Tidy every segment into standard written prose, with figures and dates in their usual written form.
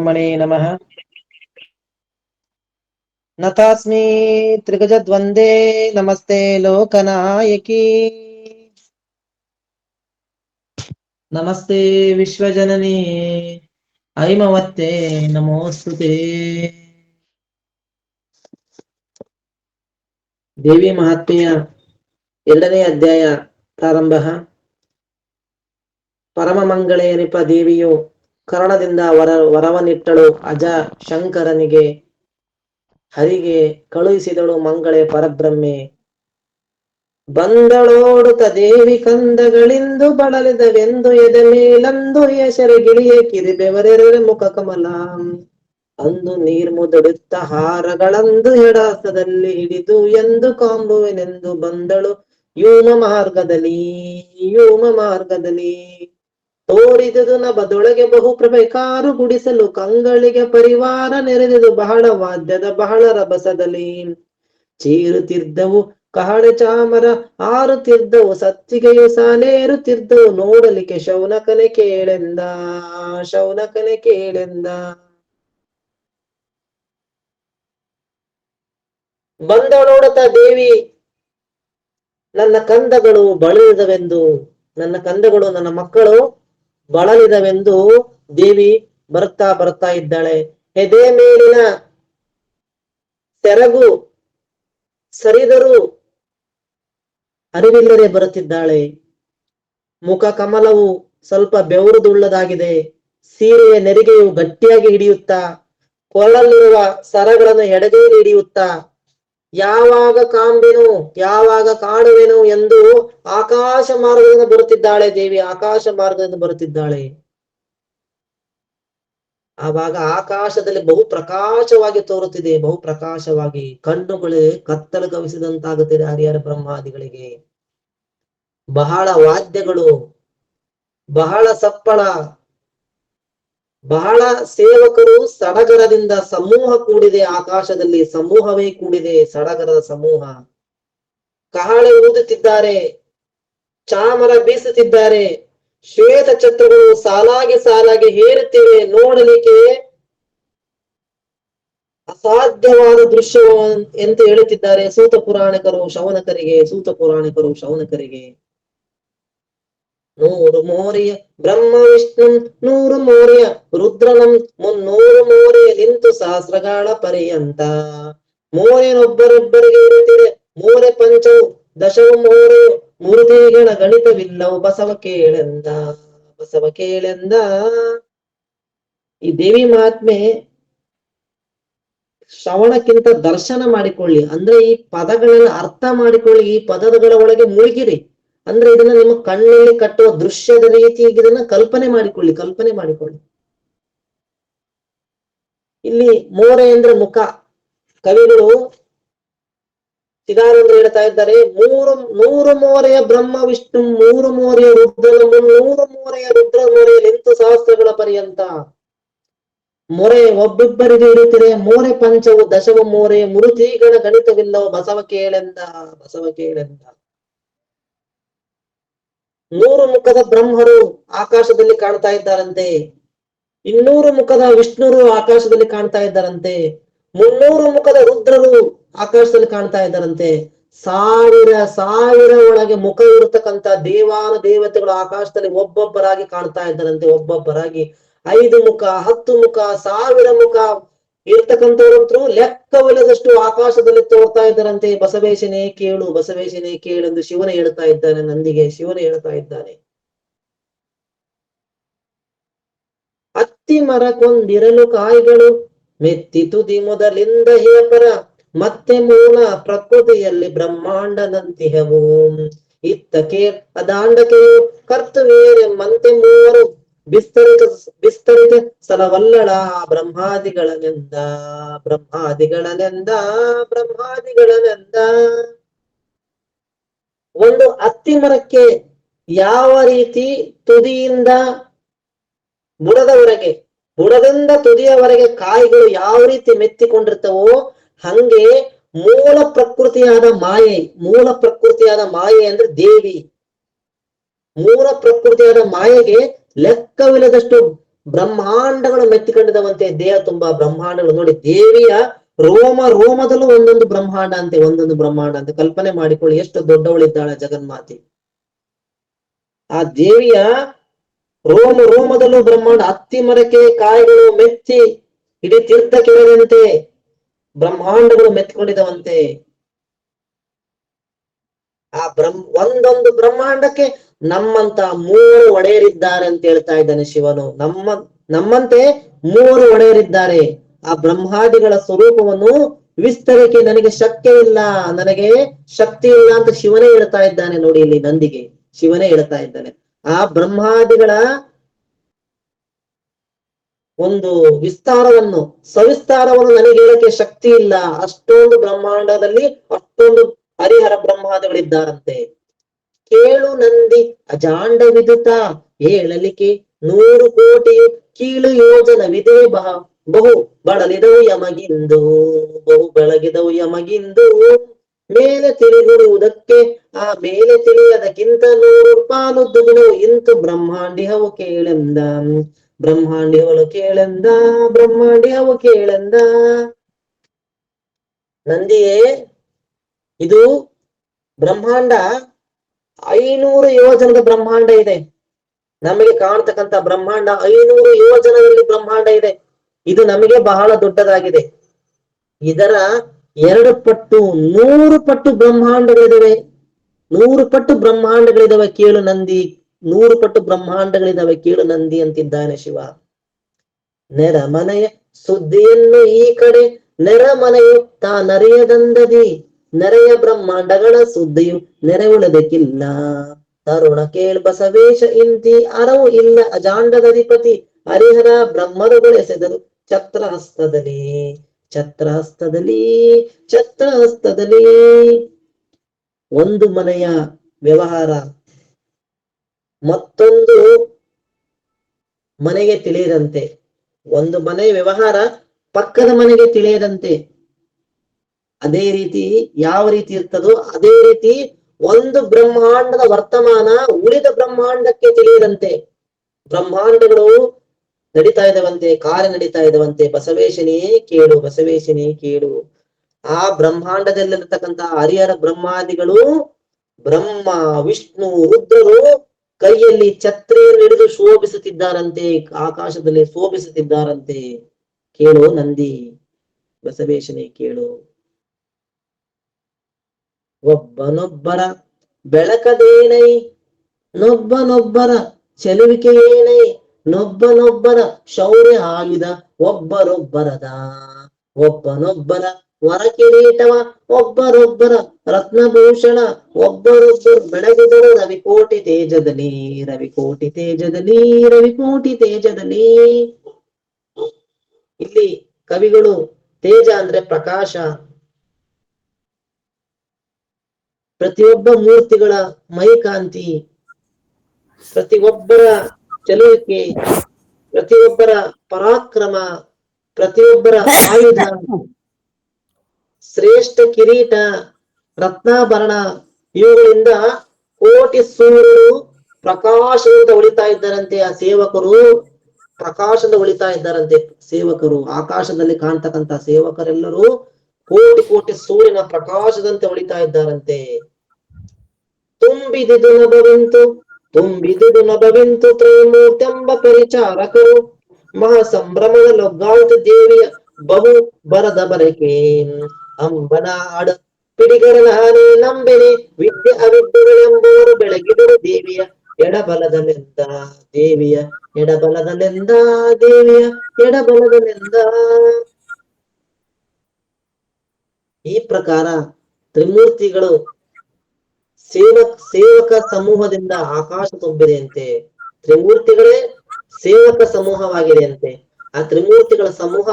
ಬ್ರಹ್ಮಣೇ ನಮಃ. ನತಾಸ್ಮಿ ತ್ರಿಗಜದ್ವಂದೇ ನಮಸ್ತೆ ಲೋಕನಾಯಕಿ. ನಮಸ್ತೆ ವಿಶ್ವಜನನಿ ಐಮವತ್ತೇ ನಮೋಸ್ತುತೇ. ದೇವಿ ಮಹಾತ್ಮೆಯ 2ನೇ ಅಧ್ಯಾಯ ಪ್ರಾರಂಭ. ಪರಮ ಮಂಗಳೆಯನಿಪ ದೇವಿಯು ಕರ್ಣದಿಂದ ವರವನಿಟ್ಟಳು ಅಜ ಶಂಕರನಿಗೆ. ಹರಿಗೆ ಕಳುಹಿಸಿದಳು ಮಂಗಳೆ ಪರಬ್ರಹ್ಮೆ. ಬಂದಳೋಡುತ್ತ ದೇವಿ ಕಂದಗಳಿಂದು ಬಳಲಿದವೆಂದು ಎದೆ ಮೇಲಂದು ಯಶರಗಿಳಿಯ ಕಿರಿಬೆವರೆರೆ ಮುಖ ಕಮಲ. ಅಂದು ನೀರ್ಮುದಡುತ್ತ ಹಾರಗಳಂದು ಹೆಡಾಸದಲ್ಲಿ ಹಿಡಿದು ಎಂದು ಕಾಂಬುವೆನೆಂದು ಬಂದಳು ಯೂಮ ಮಾರ್ಗದಲ್ಲಿ. ತೋರಿದುದು ನಭದೊಳಗೆ ಬಹು ಪ್ರಭೆಕಾರು ಗುಡಿಸಲು ಕಂಗಳಿಗೆ ಪರಿವಾರ ನೆರೆದುದು ಬಹಳ ವಾದ್ಯದ ಬಹಳ ರಭಸದಲ್ಲಿ. ಚೀರುತ್ತಿದ್ದವು ಕಹಳೆ ಚಾಮರ ಆರುತ್ತಿದ್ದವು ಸತ್ತಿಗೆಯು ಸಾಲೇರುತ್ತಿದ್ದವು ನೋಡಲಿಕ್ಕೆ ಶೌನಕನೆ ಕೇಳೆಂದ. ಬಂದಳೋಡತ ದೇವಿ ನನ್ನ ಕಂದಗಳು ಬಳಲಿದವೆಂದು, ನನ್ನ ಮಕ್ಕಳು ಬಳಲಿದವೆಂದು ದೇವಿ ಬರ್ತಾ ಇದ್ದಾಳೆ. ಎದೆ ಮೇಲಿನ ಸೆರಗು ಸರಿದರೂ ಅರಿವಿಲ್ಲದೆ ಬರುತ್ತಿದ್ದಾಳೆ. ಮುಖ ಕಮಲವು ಸ್ವಲ್ಪ ಬೆವರುದುಳ್ಳದಾಗಿದೆ. ಸೀರೆಯ ನೆರಿಗೆಯು ಗಟ್ಟಿಯಾಗಿ ಹಿಡಿಯುತ್ತಾ, ಕೊರಳಲ್ಲಿರುವ ಸರಗಳನ್ನು ಎಡಗೈಲಿ ಹಿಡಿಯುತ್ತಾ, ಯಾವಾಗ ಕಾಂಬೆನು ಯಾವಾಗ ಕಾಣುವೆನು ಎಂದು ಆಕಾಶ ಮಾರ್ಗದಿಂದ ಬರುತ್ತಿದ್ದಾಳೆ ದೇವಿ. ಆಕಾಶ ಮಾರ್ಗದಿಂದ ಬರುತ್ತಿದ್ದಾಳೆ. ಆವಾಗ ಆಕಾಶದಲ್ಲಿ ಬಹು ಪ್ರಕಾಶವಾಗಿ ತೋರುತ್ತಿದೆ. ಬಹು ಪ್ರಕಾಶವಾಗಿ ಕಣ್ಣುಗಳು ಕತ್ತಲು ಗವಿಸಿದಂತಾಗುತ್ತಿದೆ ಹರಿಹರ ಬ್ರಹ್ಮಾದಿಗಳಿಗೆ. ಬಹಳ ವಾದ್ಯಗಳು, ಬಹಳ ಸಪ್ಪಳ, ಬಹಳ ಸೇವಕರು ಸಡಗರದಿಂದ ಸಮೂಹ ಕೂಡಿದೆ. ಆಕಾಶದಲ್ಲಿ ಸಮೂಹವೇ ಕೂಡಿದೆ, ಸಡಗರದ ಸಮೂಹ. ಕಹಳೆ ಊದುತ್ತಿದ್ದಾರೆ, ಚಾಮರ ಬೀಸುತ್ತಿದ್ದಾರೆ, ಶ್ವೇತ ಛತ್ರಗಳು ಸಾಲಾಗಿ ಹೇರುತ್ತಿವೆ. ನೋಡಲಿಕ್ಕೆ ಅಸಾಧ್ಯವಾದ ದೃಶ್ಯ ಎಂದು ಹೇಳುತ್ತಿದ್ದಾರೆ ಸೂತ ಪುರಾಣಿಕರು ಶೌನಕರಿಗೆ. 100 ಮೋರೆಯ ಬ್ರಹ್ಮ ವಿಷ್ಣು 100 ಮೋರೆಯ ರುದ್ರನಂ 300 ಮೋರೆಯ ನಿಂತು ಸಹಸ್ರಗಾಳ ಪರ್ಯಂತ. ಮೋರೆನೊಬ್ಬರೊಬ್ಬರಿಗೆ ಇರುತ್ತಿದೆ ಮೋರೆ ಪಂಚವು ದಶವು ಮೋರೆಯು ಮೂರ್ತಿಗಳ ಗಣಿತವಿಲ್ಲವು ಬಸವ ಕೇಳೆಂದ. ಈ ದೇವಿ ಮಹಾತ್ಮೆ ಶ್ರವಣಕ್ಕಿಂತ ದರ್ಶನ ಮಾಡಿಕೊಳ್ಳಿ, ಅಂದ್ರೆ ಈ ಪದಗಳನ್ನ ಅರ್ಥ ಮಾಡಿಕೊಳ್ಳಿ, ಈ ಪದಗಳ ಒಳಗೆ ಮುಳುಗಿರಿ. ಅಂದ್ರೆ ಇದನ್ನ ನಿಮ್ಮ ಕಣ್ಣಲ್ಲಿ ಕಟ್ಟುವ ದೃಶ್ಯದ ರೀತಿಯಾಗಿ ಇದನ್ನ ಕಲ್ಪನೆ ಮಾಡಿಕೊಳ್ಳಿ. ಇಲ್ಲಿ ಮೋರೆ ಅಂದ್ರೆ ಮುಖ. ಕವಿಗಳು ಚಿದಾನಂದ ಹೇಳ್ತಾ ಇದ್ದಾರೆ, 100 ಮೋರೆಯ ಬ್ರಹ್ಮ ವಿಷ್ಣು 100 ಮೋರೆಯ ರುದ್ರ 100 ಮೋರೆಯ ರುದ್ರ ಮೋರೆಯ ನಿಂತು ಸಹಸ್ರಗಳ ಪರ್ಯಂತ. ಮೊರೆ ಒಬ್ಬೊಬ್ಬರಿಗೆ ಇರುತ್ತದೆ. ಮೋರೆ ಪಂಚವು ದಶವ ಮೋರೆ ಮುರುತಿಗಳ ಗಣಿತವಿಲ್ಲವು ಬಸವ ಕೇಳೆಂದ. 100 ಮುಖದ ಬ್ರಹ್ಮರು ಆಕಾಶದಲ್ಲಿ ಕಾಣ್ತಾ ಇದ್ದಾರಂತೆ, 200 ಮುಖದ ವಿಷ್ಣುರು ಆಕಾಶದಲ್ಲಿ ಕಾಣ್ತಾ ಇದ್ದಾರಂತೆ, 300 ಮುಖದ ರುದ್ರರು ಆಕಾಶದಲ್ಲಿ ಕಾಣ್ತಾ ಇದ್ದಾರಂತೆ, ಸಾವಿರ ಒಳಗೆ ಮುಖ ಇರತಕ್ಕಂತ ದೇವಾನು ದೇವತೆಗಳು ಆಕಾಶದಲ್ಲಿ ಒಬ್ಬೊಬ್ಬರಾಗಿ ಕಾಣ್ತಾ ಇದ್ದಾರಂತೆ. ಒಬ್ಬೊಬ್ಬರಾಗಿ 5 ಮುಖ 10 ಮುಖ 1000 ಮುಖ ಇರ್ತಕ್ಕಂಥವ್ರಂತರೂ ಲೆಕ್ಕವಿಲ್ಲದಷ್ಟು ಆಕಾಶದಲ್ಲಿ ತೋರ್ತಾ ಇದ್ದಾರಂತೆ. ಬಸವೇಶನೇ ಕೇಳು ಎಂದು ಶಿವನೇ ಹೇಳ್ತಾ ಇದ್ದಾನೆ. ನಂದಿಗೆ ಶಿವನೇ ಹೇಳ್ತಾ ಇದ್ದಾನೆ. ಅತ್ತಿ ಮರಕೊಂದಿರಲು ಕಾಯಿಗಳು ಮೆತ್ತಿ ತುದಿ ಮೊದಲಿಂದ ಹೇಪರ ಮತ್ತೆ ಮೂಲ ಪ್ರಕೃತಿಯಲ್ಲಿ ಬ್ರಹ್ಮಾಂಡದಂತಿಹವು. ಇತ್ತಕೆ ಅದಾಂಡಕೆಯು ಕರ್ತವೇರೆ ಮಂತೆ ಮೂವರು ವಿಸ್ತರಿತ ಸ್ಥಳವಲ್ಲಳ ಬ್ರಹ್ಮಾದಿಗಳನೆಂದ. ಒಂದು ಅತ್ತಿ ಮರಕ್ಕೆ ಯಾವ ರೀತಿ ತುದಿಯಿಂದ ಬುಡದಿಂದ ತುದಿಯವರೆಗೆ ಕಾಯಿಗಳು ಯಾವ ರೀತಿ ಮೆತ್ತಿಕೊಂಡಿರ್ತವೋ, ಹಂಗೆ ಮೂಲ ಪ್ರಕೃತಿಯಾದ ಮಾಯೆ ಅಂದ್ರೆ ದೇವಿ. ಮೂಲ ಪ್ರಕೃತಿಯಾದ ಮಾಯೆಗೆ ಲೆಕ್ಕವಿಲ್ಲದಷ್ಟು ಬ್ರಹ್ಮಾಂಡಗಳು ಮೆತ್ತಿಕೊಂಡಿದವಂತೆ, ದೇಹ ತುಂಬಾ ಬ್ರಹ್ಮಾಂಡಗಳು. ನೋಡಿ, ದೇವಿಯ ರೋಮ ರೋಮದಲ್ಲೂ ಒಂದೊಂದು ಬ್ರಹ್ಮಾಂಡ ಅಂತೆ, ಒಂದೊಂದು ಬ್ರಹ್ಮಾಂಡ ಅಂತೆ. ಕಲ್ಪನೆ ಮಾಡಿಕೊಳ್ಳಿ, ಎಷ್ಟು ದೊಡ್ಡವಳಿದ್ದಾಳೆ ಜಗನ್ಮಾತೆ. ಆ ದೇವಿಯ ರೋಮ ರೋಮದಲ್ಲೂ ಬ್ರಹ್ಮಾಂಡ. ಹತ್ತಿ ಮರಕ್ಕೆ ಕಾಯಿಗಳು ಮೆಚ್ಚಿ ಇಡೀ ತೀರ್ಥ ಕೆಳದಂತೆ ಬ್ರಹ್ಮಾಂಡಗಳು ಮೆತ್ಕೊಂಡಿದವಂತೆ. ಆ ಒಂದೊಂದು ಬ್ರಹ್ಮಾಂಡಕ್ಕೆ ನಮ್ಮಂತ ಮೂವರು ಒಡೆಯರಿದ್ದಾರೆ ಅಂತ ಹೇಳ್ತಾ ಇದ್ದಾನೆ ಶಿವನು. ನಮ್ಮಂತೆ ಮೂವರು ಒಡೆಯರಿದ್ದಾರೆ. ಆ ಬ್ರಹ್ಮಾದಿಗಳ ಸ್ವರೂಪವನ್ನು ವಿಸ್ತರಕ್ಕೆ ನನಗೆ ಶಕ್ತಿ ಇಲ್ಲ, ನನಗೆ ಶಕ್ತಿ ಇಲ್ಲ ಅಂತ ಶಿವನೇ ಹೇಳ್ತಾ ಇದ್ದಾನೆ. ನೋಡಿ, ಇಲ್ಲಿ ನಂದಿಗೆ ಶಿವನೇ ಹೇಳ್ತಾ ಇದ್ದಾನೆ. ಆ ಬ್ರಹ್ಮಾದಿಗಳ ಒಂದು ವಿಸ್ತಾರವನ್ನು, ಸವಿಸ್ತಾರವನ್ನು ನನಗೆ ಹೇಳಕ್ಕೆ ಶಕ್ತಿ ಇಲ್ಲ. ಅಷ್ಟೊಂದು ಬ್ರಹ್ಮಾಂಡದಲ್ಲಿ ಅಷ್ಟೊಂದು ಹರಿಹರ ಬ್ರಹ್ಮಾದಿಗಳಿದ್ದಾರಂತೆ. ಕೇಳು ನಂದಿ ಅಜಾಂಡ ವಿದುತ, ಹೇಳಲಿಕ್ಕೆ 100 ಕೋಟಿ ಕೀಳು ಯೋಜನವಿದೆ ಬಹು ಬಳಲಿದವು ಯಮಗಿಂದು, ಬಹು ಬೆಳಗಿದವು ಯಮಗಿಂದು. ಮೇಲೆ ತಿಳಿದಿರುವುದಕ್ಕೆ ಆ ಮೇಲೆ ತಿಳಿಯದಕ್ಕಿಂತ 100 ಪಾಲು ದುಗುಣವು ಇಂತು ಬ್ರಹ್ಮಾಂಡಿಹವು ಕೇಳೆಂದ, ಬ್ರಹ್ಮಾಂಡಿಹವಳು ಕೇಳೆಂದ, ಬ್ರಹ್ಮಾಂಡಿಹವು ಕೇಳೆಂದ. ನಂದಿಯೇ, ಇದು ಬ್ರಹ್ಮಾಂಡ 500 ಯೋಜನದ ಬ್ರಹ್ಮಾಂಡ ಇದೆ. ನಮಗೆ ಕಾಣ್ತಕ್ಕಂಥ ಬ್ರಹ್ಮಾಂಡ 500 ಯೋಜನದಲ್ಲಿ ಬ್ರಹ್ಮಾಂಡ ಇದೆ. ಇದು ನಮಗೆ ಬಹಳ ದೊಡ್ಡದಾಗಿದೆ. ಇದರ 2 ಪಟ್ಟು 100 ಪಟ್ಟು ಬ್ರಹ್ಮಾಂಡಗಳಿದಾವೆ. 100 ಪಟ್ಟು ಬ್ರಹ್ಮಾಂಡಗಳಿದಾವೆ ಕೇಳು ನಂದಿ, 100 ಪಟ್ಟು ಬ್ರಹ್ಮಾಂಡಗಳಿದಾವೆ ಕೇಳು ನಂದಿ ಅಂತಿದ್ದಾನೆ ಶಿವ. ನೆರಮನೆಯ ಸುದ್ದಿಯನ್ನು ಈ ಕಡೆ ನೆರಮನೆಯು ತಾನರಿಯದಂದದಿ, ನೆರೆಯ ಬ್ರಹ್ಮಾಂಡಗಳ ಸುದ್ದಿಯು ನೆರೆಯುವುದಕ್ಕಿಲ್ಲ. ತರುಣ ಕೇಳ್ ಬಸವೇಶ ಇಂತಿ ಅರವು ಇಲ್ಲ ಅಜಾಂಡದಧಿಪತಿ, ಹರಿಹರ ಬ್ರಹ್ಮರುಗಳೆಸೆದರು ಛತ್ರಹಸ್ತದಲ್ಲಿ, ಛತ್ರಹಸ್ತದಲ್ಲಿ, ಛತ್ರಹಸ್ತದಲ್ಲಿ. ಒಂದು ಮನೆಯ ವ್ಯವಹಾರ ಮತ್ತೊಂದು ಮನೆಗೆ ತಿಳಿಯದಂತೆ, ಒಂದು ಮನೆಯ ವ್ಯವಹಾರ ಪಕ್ಕದ ಮನೆಗೆ ತಿಳಿಯದಂತೆ. ಅದೇ ರೀತಿ ಯಾವ ರೀತಿ ಇರ್ತದೋ ಅದೇ ರೀತಿ ಒಂದು ಬ್ರಹ್ಮಾಂಡದ ವರ್ತಮಾನ ಉಳಿದ ಬ್ರಹ್ಮಾಂಡಕ್ಕೆ ತಿಳಿಯದಂತೆ. ಬ್ರಹ್ಮಾಂಡಗಳು ನಡೀತಾ ಇದ್ದವಂತೆ, ಕಾರ್ಯ ನಡೀತಾ ಇದ್ದವಂತೆ. ಬಸವೇಶನೇ ಕೇಳು, ಬಸವೇಶನೇ ಕೇಳು. ಆ ಬ್ರಹ್ಮಾಂಡದಲ್ಲಿರ್ತಕ್ಕಂಥ ಹರಿಹರ ಬ್ರಹ್ಮಾದಿಗಳು, ಬ್ರಹ್ಮ ವಿಷ್ಣು ರುದ್ರರು ಕೈಯಲ್ಲಿ ಛತ್ರಿಯನ್ನು ಹಿಡಿದು ಶೋಭಿಸುತ್ತಿದ್ದಾರಂತೆ, ಆಕಾಶದಲ್ಲಿ ಶೋಭಿಸುತ್ತಿದ್ದಾರಂತೆ. ಕೇಳು ನಂದಿ, ಬಸವೇಶನೇ ಕೇಳು. ಒಬ್ಬನೊಬ್ಬರ ಬೆಳಕದೇನೈ, ನೊಬ್ಬನೊಬ್ಬರ ಚೆಲುವಿಕೆ ಏನೈ, ನೊಬ್ಬನೊಬ್ಬರ ಶೌರ್ಯ ಆಯುಧ ಒಬ್ಬರೊಬ್ಬರದ, ಒಬ್ಬನೊಬ್ಬರ ವರ ಕಿರೀಟವ ಒಬ್ಬರೊಬ್ಬರ ರತ್ನಭೂಷಣ, ಒಬ್ಬರೊಬ್ಬರು ಬೆಳಗಿದರು ರವಿಕೋಟಿ ತೇಜದಲ್ಲಿ, ರವಿಕೋಟಿ ತೇಜದಲ್ಲಿ, ರವಿಕೋಟಿ ತೇಜದಲ್ಲಿ. ಇಲ್ಲಿ ಕವಿಗಳು ತೇಜ ಅಂದ್ರೆ ಪ್ರಕಾಶ, ಪ್ರತಿಯೊಬ್ಬ ಮೂರ್ತಿಗಳ ಮೈಕಾಂತಿ, ಪ್ರತಿಯೊಬ್ಬರ ಚಲುವಿಕೆ, ಪ್ರತಿಯೊಬ್ಬರ ಪರಾಕ್ರಮ, ಪ್ರತಿಯೊಬ್ಬರ ಆಯುಧ, ಶ್ರೇಷ್ಠ ಕಿರೀಟ, ರತ್ನಾಭರಣ, ಇವುಗಳಿಂದ ಕೋಟಿ ಸೂರ್ಯರು ಪ್ರಕಾಶದಿಂದ ಉಳಿತಾ ಇದ್ದಾರಂತೆ. ಆ ಸೇವಕರು ಪ್ರಕಾಶದಿಂದ ಉಳಿತಾ ಇದ್ದಾರಂತೆ. ಸೇವಕರು ಆಕಾಶದಲ್ಲಿ ಕಾಣ್ತಕ್ಕಂಥ ಸೇವಕರೆಲ್ಲರೂ ಕೋಟಿ ಕೋಟಿ ಸೂರ್ಯನ ಪ್ರಕಾಶದಂತೆ ಉಳಿತಾ ಇದ್ದಾರಂತೆ. ತುಂಬಿದುದು ನಭವಿಂತು, ತುಂಬಿದುದು ನಭವಿಂತು ತ್ರೈಮೂರ್ತೆಂಬ ಪರಿಚಾರಕರು, ಮಹಾ ಸಂಭ್ರಮದ ಲೊಗ್ಗಾಲ್ತು ದೇವಿಯ ಬಹು ಬರದ ಬರಕೆ, ಅಂಬನ ಆಡ ಪಿಡಿಗರನ ಆನೆ ನಂಬೆನೆ, ವಿದ್ಯೆ ಅವಿದ್ಯೆಗಳೆಂಬವರು ಬೆಳಗಿದರು ದೇವಿಯ ಎಡಬಲದಲೆಂದ, ದೇವಿಯ ಎಡಬಲದಲೆಂದ, ದೇವಿಯ ಎಡಬಲದಲೆಂದ. ಈ ಪ್ರಕಾರ ತ್ರಿಮೂರ್ತಿಗಳು ಸೇವಕ ಸಮೂಹದಿಂದ ಆಕಾಶ ತುಂಬಿದೆಯಂತೆ. ತ್ರಿಮೂರ್ತಿಗಳೇ ಸೇವಕ ಸಮೂಹವಾಗಿದೆಯಂತೆ. ಆ ತ್ರಿಮೂರ್ತಿಗಳ ಸಮೂಹ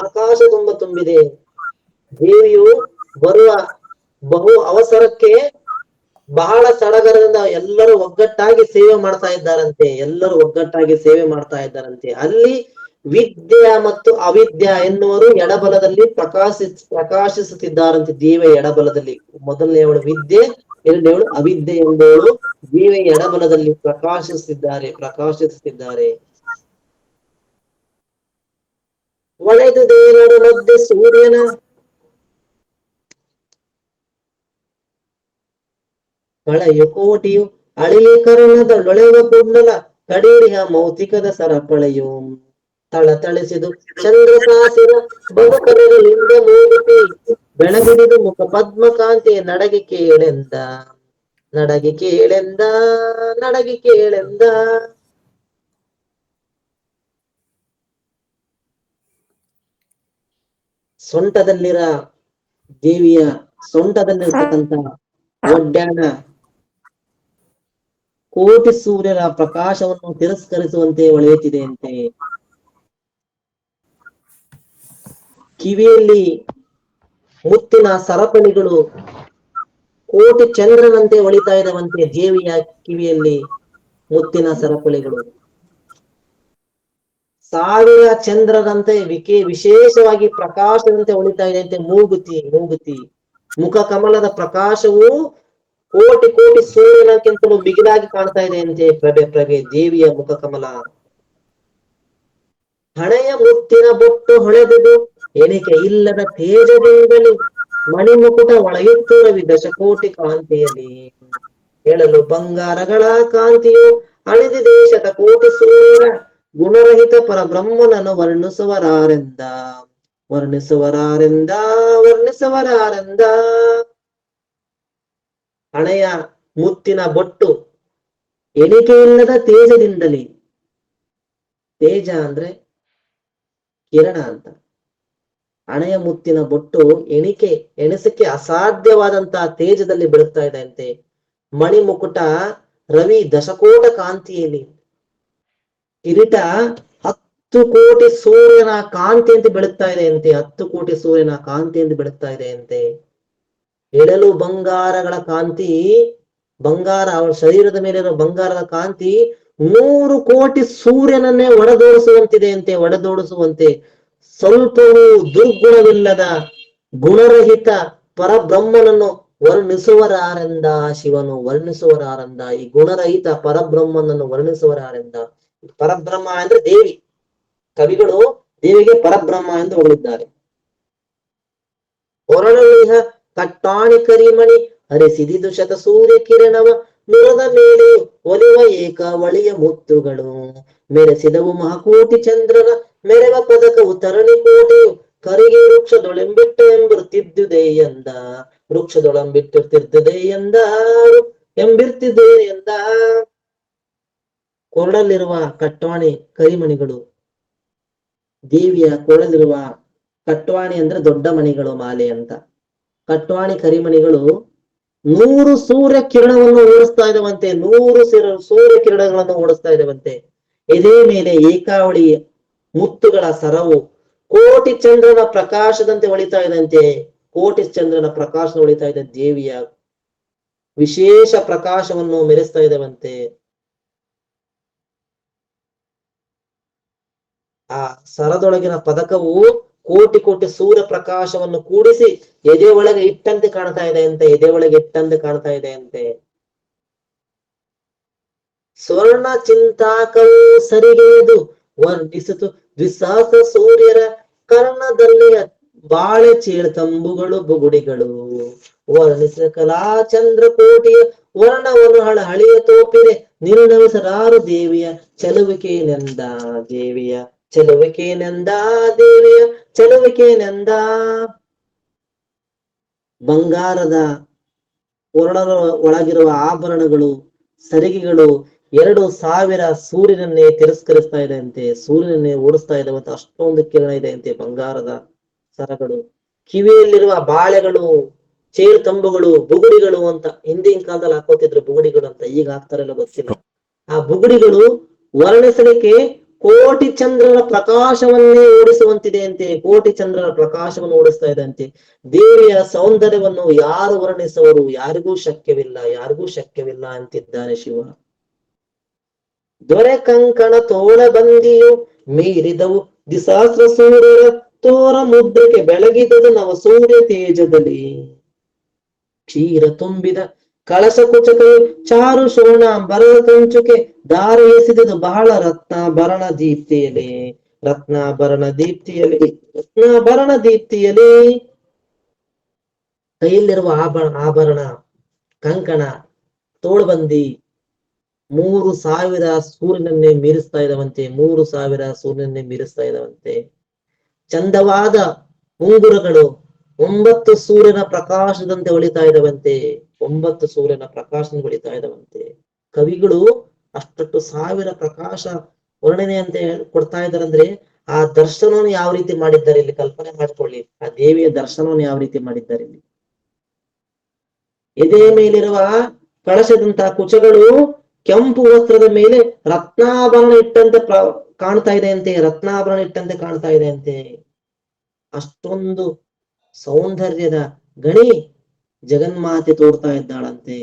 ಆಕಾಶ ತುಂಬಿದೆ. ದೇವಿಯು ಬರುವ ಬಹು ಅವಸರಕ್ಕೆ ಬಹಳ ಸಡಗರದಿಂದ ಎಲ್ಲರೂ ಒಗ್ಗಟ್ಟಾಗಿ ಸೇವೆ ಮಾಡ್ತಾ ಇದ್ದಾರಂತೆ. ಎಲ್ಲರೂ ಒಗ್ಗಟ್ಟಾಗಿ ಸೇವೆ ಮಾಡ್ತಾ ಇದ್ದಾರಂತೆ. ಅಲ್ಲಿ ವಿದ್ಯೆ ಮತ್ತು ಅವಿದ್ಯ ಎನ್ನುವರು ಎಡಬಲದಲ್ಲಿ ಪ್ರಕಾಶಿಸುತ್ತಿದ್ದಾರಂತೆ. ದೇವಿಯ ಎಡಬಲದಲ್ಲಿ ಮೊದಲನೆಯವಳು ವಿದ್ಯೆ, ಎರಡನೇವಳು ಅವಿದ್ಯೆ ಎಂಬವಳು ದೇವಿಯ ಎಡಬಲದಲ್ಲಿ ಪ್ರಕಾಶಿಸುತ್ತಿದ್ದಾರೆ. ಒಳೆದುದೇನಡು ಮಧ್ಯೆ ಸೂರ್ಯನ ಕಳೆಯು ಕೋಟಿಯು ಅಳಿಯ ಕರುಣದ ಲೊಳೆವ ಕುಂಡಲ ಕಡೀರಿಯ ಮೌತಿಕದ ಸರಪಳೆಯು ತಳತಳಿಸಿದು ಚಂದ್ರಸಾಸಿರ ಬದುಕಲೆಗಳಿಂದ ಮೂಗುತಿ ಬೆಳಗಿಡಿದು ಮುಖ ಪದ್ಮಕಾಂತಿಯ ನಡಗಿ ಕೇಳೆಂದ ನಡಗಿ ಕೇಳೆಂದ ನಡಗಿ ಕೇಳೆಂದ. ಸೊಂಟದಲ್ಲಿರ ದೇವಿಯ ಸೊಂಟದಲ್ಲಿರ್ತಕ್ಕಂಥ ಒಡ್ಯಾಣ ಕೋಟಿ ಸೂರ್ಯರ ಪ್ರಕಾಶವನ್ನು ತಿರಸ್ಕರಿಸುವಂತೆ ಹೊಳೆಯುತ್ತಿದೆಯಂತೆ. ಕಿವಿಯಲ್ಲಿ ಮುತ್ತಿನ ಸರಪಳಿಗಳು ಕೋಟಿ ಚಂದ್ರನಂತೆ ಹೊಳಿತಾ ಇದ್ದವಂತೆ. ದೇವಿಯ ಕಿವಿಯಲ್ಲಿ ಮುತ್ತಿನ ಸರಪಳಿಗಳು ಸಾವಿರ ಚಂದ್ರರಂತೆ ವಿಶೇಷವಾಗಿ ಪ್ರಕಾಶದಂತೆ ಹೊಳಿತಾ ಇದೆಯಂತೆ. ಮೂಗುತಿ ಮುಖ ಕಮಲದ ಪ್ರಕಾಶವು ಕೋಟಿ ಕೋಟಿ ಸೂರ್ಯನಕ್ಕಿಂತಲೂ ಬಿಗಿಲಾಗಿ ಕಾಣ್ತಾ ಇದೆ ಅಂತೆ. ಪ್ರಭೆ ದೇವಿಯ ಮುಖ ಕಮಲ. ಹಣೆಯ ಮುತ್ತಿನ ಬೊಟ್ಟು ಹೊಳೆದುದು ಎಣಿಕೆ ಇಲ್ಲದ ತೇಜದಿಂದಲೂ ಮಣಿಮುಕುಟ ಒಳೆಯುತ್ತು ರವಿ ದಶಕೋಟಿ ಕಾಂತಿಯಲ್ಲಿ. ಹೇಳಲು ಬಂಗಾರಗಳ ಕಾಂತಿಯು ಅಳಿದಿದೆ ಶತಕೋಟಿ ಸೂರ್ಯರ ಗುಣರಹಿತ ಪರಬ್ರಹ್ಮನನ್ನು ವರ್ಣಿಸುವರಾರೆಂದ. ಹಣೆಯ ಮುತ್ತಿನ ಬೊಟ್ಟು ಎಣಿಕೆ ಇಲ್ಲದ ತೇಜದಿಂದಲೇ, ತೇಜ ಅಂದ್ರೆ ಕಿರಣ ಅಂತ. ಹಣೆಯ ಮುತ್ತಿನ ಬೊಟ್ಟು ಎಣಿಸಕ್ಕೆ ಅಸಾಧ್ಯವಾದಂತಹ ತೇಜದಲ್ಲಿ ಬೆಳಗ್ತಾ ಇದೆ ಅಂತೆ. ಮಣಿಮುಕುಟ ರವಿ ದಶಕೋಟ ಕಾಂತಿಯಲ್ಲಿ, ಕಿರೀಟ 10 ಕೋಟಿ ಸೂರ್ಯನ ಕಾಂತಿಯಂತೆ ಬೆಳಗ್ತಾ ಇದೆ ಅಂತೆ. 10 ಕೋಟಿ ಸೂರ್ಯನ ಕಾಂತಿಯಂತೆ ಬೆಳಗ್ತಾ ಇದೆ ಅಂತೆ. ಎಳಲು ಬಂಗಾರಗಳ ಕಾಂತಿ, ಬಂಗಾರ ಅವಳ ಶರೀರದ ಮೇಲಿರೋ ಬಂಗಾರದ ಕಾಂತಿ 100 ಕೋಟಿ ಸೂರ್ಯನನ್ನೇ ಒಡೆದೋಡಿಸುವಂತೆ ಸ್ವಲ್ಪವೂ ದುರ್ಗುಣವಿಲ್ಲದ ಗುಣರಹಿತ ಪರಬ್ರಹ್ಮನನ್ನು ವರ್ಣಿಸುವರಾರೆಂದ. ಶಿವನು ವರ್ಣಿಸುವರಾರೆಂದ. ಈ ಗುಣರಹಿತ ಪರಬ್ರಹ್ಮನನ್ನು ವರ್ಣಿಸುವರಾರೆಂದ. ಪರಬ್ರಹ್ಮ ಅಂದ್ರೆ ದೇವಿ. ಕವಿಗಳು ದೇವಿಗೆ ಪರಬ್ರಹ್ಮ ಎಂದು ಹೊಗಳಿದ್ದಾರೆ. ಹೊರಳಿಹ ಕಟ್ಟಾಣಿ ಕರಿಮಣಿ ಹರಿಸಿದಿದು ಶತ ಸೂರ್ಯ ಕಿರಣವ ನುರದ ಮೇಲೆ ಒಲಿವ ಏಕಾವಳಿಯ ಮುತ್ತುಗಳು ಮೆರೆಸಿದವು ಮಹಾಕೋಟಿ ಚಂದ್ರನ ಮೆರವ ಪದಕವು ತರಣಿ ಕೋಟೆಯು ಕರಿಗೆ ವೃಕ್ಷದೊಳೆಂಬಿಟ್ಟು ಎಂಬಿರ್ತಿದ್ದುದೇ ಎಂದ. ವೃಕ್ಷದೊಳಂಬಿಟ್ಟಿರ್ತಿದ್ದುದೇ ಎಂದ. ಕೊರಳಲ್ಲಿರುವ ಕಟ್ವಾಣಿ ಕರಿಮಣಿಗಳು, ದೇವಿಯ ಕೊರಳಲ್ಲಿರುವ ಕಟ್ವಾಣಿ ಅಂದ್ರೆ ದೊಡ್ಡ ಮಣಿಗಳು, ಮಾಲೆ ಅಂತ. ಕಟ್ವಾಣಿ ಕರಿಮಣಿಗಳು 100 ಸೂರ್ಯ ಕಿರಣವನ್ನು ಓಡಿಸ್ತಾ ಇದ್ದವಂತೆ. 100 ಸೂರ್ಯ ಕಿರಣಗಳನ್ನು ಓಡಿಸ್ತಾ ಇದ್ದವಂತೆ. ಎದೆ ಮೇಲೆ ಏಕಾವಳಿ ಮುತ್ತುಗಳ ಸರವು ಕೋಟಿ ಚಂದ್ರನ ಪ್ರಕಾಶದಂತೆ ಹೊಳಿತಾ ಇದ್ದಂತೆ. ಕೋಟಿ ಚಂದ್ರನ ಪ್ರಕಾಶ ಹೊಳಿತಾ ಇದ್ದ ದೇವಿಯ ವಿಶೇಷ ಪ್ರಕಾಶವನ್ನು ಮೆರೆಸ್ತಾ ಇದ್ದವಂತೆ. ಆ ಸರದೊಳಗಿನ ಪದಕವು ಕೋಟಿ ಕೋಟಿ ಸೂರ್ಯ ಪ್ರಕಾಶವನ್ನು ಕೂಡಿಸಿ ಎದೆ ಒಳಗೆ ಇಟ್ಟಂತೆ ಕಾಣ್ತಾ ಇದೆ ಅಂತೆ. ಸ್ವರ್ಣ ಚಿಂತಾಕವು ಸರಿಗೆಯದು ವರ್ಣಿಸಿತು ದ್ವಿಸಹಸ ಸೂರ್ಯರ ಕರ್ಣದಲ್ಲಿ ಬಾಳೆ ಚೇಳ್ತಂಬುಗಳು ಬುಗುಡಿಗಳು ವರ್ಣಿಸಿದ ಕಲಾ ಚಂದ್ರ ಕೋಟಿಯ ವರ್ಣವನ್ನು ಹಳಿಯ ತೋಪಿರೆ ನಿರ್ಣಯಿಸಲಾರು ದೇವಿಯ ಚಲುವಿಕೆನೆಂದ. ಬಂಗಾರದ ಒಳಗಿರುವ ಆಭರಣಗಳು, ಸರಿಗೆಗಳು 2000 ಸೂರ್ಯನನ್ನೇ ತಿರಸ್ಕರಿಸ್ತಾ ಇದೆ ಅಂತೆ. ಸೂರ್ಯನನ್ನೇ ಓಡಿಸ್ತಾ ಇದ್ದಾವಂತೆ. ಅಷ್ಟೊಂದು ಕಿರಣ ಇದೆ ಅಂತೆ ಬಂಗಾರದ ಸರಗಳು. ಕಿವಿಯಲ್ಲಿರುವ ಬಾಳೆಗಳು, ಚೇಳ್ತಂಬುಗಳು, ಬುಗುಡಿಗಳು ಅಂತ ಹಿಂದಿನ ಕಾಲದಲ್ಲಿ ಹಾಕೋತಿದ್ರು ಬುಗುಡಿಗಳು ಅಂತ. ಈಗ ಹಾಕ್ತಾರಲ್ಲ ಗೊತ್ತಿಲ್ಲ. ಆ ಬುಗುಡಿಗಳು ವರ್ಣಿಸಲಿಕ್ಕೆ ಕೋಟಿ ಚಂದ್ರನ ಪ್ರಕಾಶವನ್ನೇ ಓಡಿಸುವಂತಿದೆ ಅಂತೆ. ಕೋಟಿ ಚಂದ್ರನ ಪ್ರಕಾಶವನ್ನು ಓಡಿಸ್ತಾ ಇದೆ ಅಂತೆ. ದೇವಿಯ ಸೌಂದರ್ಯವನ್ನು ಯಾರು ವರ್ಣಿಸುವರು? ಯಾರಿಗೂ ಶಕ್ಯವಿಲ್ಲ ಅಂತಿದ್ದಾನೆ ಶಿವ. ದೊರೆ ಕಂಕಣ ತೋಳ ಬಂದಿಯು ಮೀರಿದವು ದಿಸಹಸ್ರ ಸೂರ್ಯರ ತೋರ ಮುದ್ರೆಗೆ ಬೆಳಗಿದದು ನವ ಸೂರ್ಯ ತೇಜದಲ್ಲಿ. ಕ್ಷೀರ ತುಂಬಿದ ಕಳಸ ಕುಚಕವು ಚಾರು ಶೋಣ ಬರದ ಕಂಚುಕೆ ದಾರ ಎಸೆದದು ಬಹಳ ರತ್ನ ಭರಣ ದೀಪ್ತಿಯಲ್ಲಿ. ರತ್ನಾಭರಣ ದೀಪ್ತಿಯಲ್ಲಿ ರತ್ನಾಭರಣ ದೀಪ್ತಿಯಲ್ಲಿ ಕೈಯಲ್ಲಿರುವ ಆಭರಣ, ಕಂಕಣ, ತೋಳ್ಬಂದಿ 3,000 ಸೂರ್ಯನನ್ನೇ ಮೀರಿಸ್ತಾ ಇದ್ದವಂತೆ. 3,000 ಸೂರ್ಯನನ್ನೇ ಮೀರಿಸ್ತಾ ಇದ್ದವಂತೆ. ಚಂದವಾದ ಉಂಗುರಗಳು 9 ಸೂರ್ಯನ ಪ್ರಕಾಶದಂತೆ ಹೊಳಿತಾ ಇದ್ದವಂತೆ. 9 ಸೂರ್ಯನ ಪ್ರಕಾಶದಿಂದ ಹೊಳಿತಾ ಇದ್ದವಂತೆ. ಕವಿಗಳು ಅಷ್ಟಷ್ಟು 1,000 ಪ್ರಕಾಶ ವರ್ಣನೆ ಅಂತ ಕೊಡ್ತಾ ಇದ್ದಾರಂದ್ರೆ ಆ ದರ್ಶನವನ್ನು ಯಾವ ರೀತಿ ಮಾಡಿದ್ದಾರೆ ಇಲ್ಲಿ ಕಲ್ಪನೆ ಮಾಡ್ಕೊಳ್ಳಿ. ಆ ದೇವಿಯ ದರ್ಶನವನ್ನು ಯಾವ ರೀತಿ ಮಾಡಿದ್ದಾರೆ ಇಲ್ಲಿ. ಎದೆಯ ಮೇಲಿರುವ ಕಳಶದಂತಹ ಕುಚಗಳು ಕೆಂಪು ವಸ್ತ್ರದ ಮೇಲೆ ರತ್ನಾಭರಣ ಇಟ್ಟಂತೆ ಕಾಣ್ತಾ ಇದೆ ಅಂತೆ. ರತ್ನಾಭರಣ ಇಟ್ಟಂತೆ ಕಾಣ್ತಾ ಇದೆ ಅಂತೆ. ಅಷ್ಟೊಂದು ಸೌಂದರ್ಯದ ಗಣಿ ಜಗನ್ಮಾತೆ ತೋರ್ತಾ ಇದ್ದಾಳಂತೆ.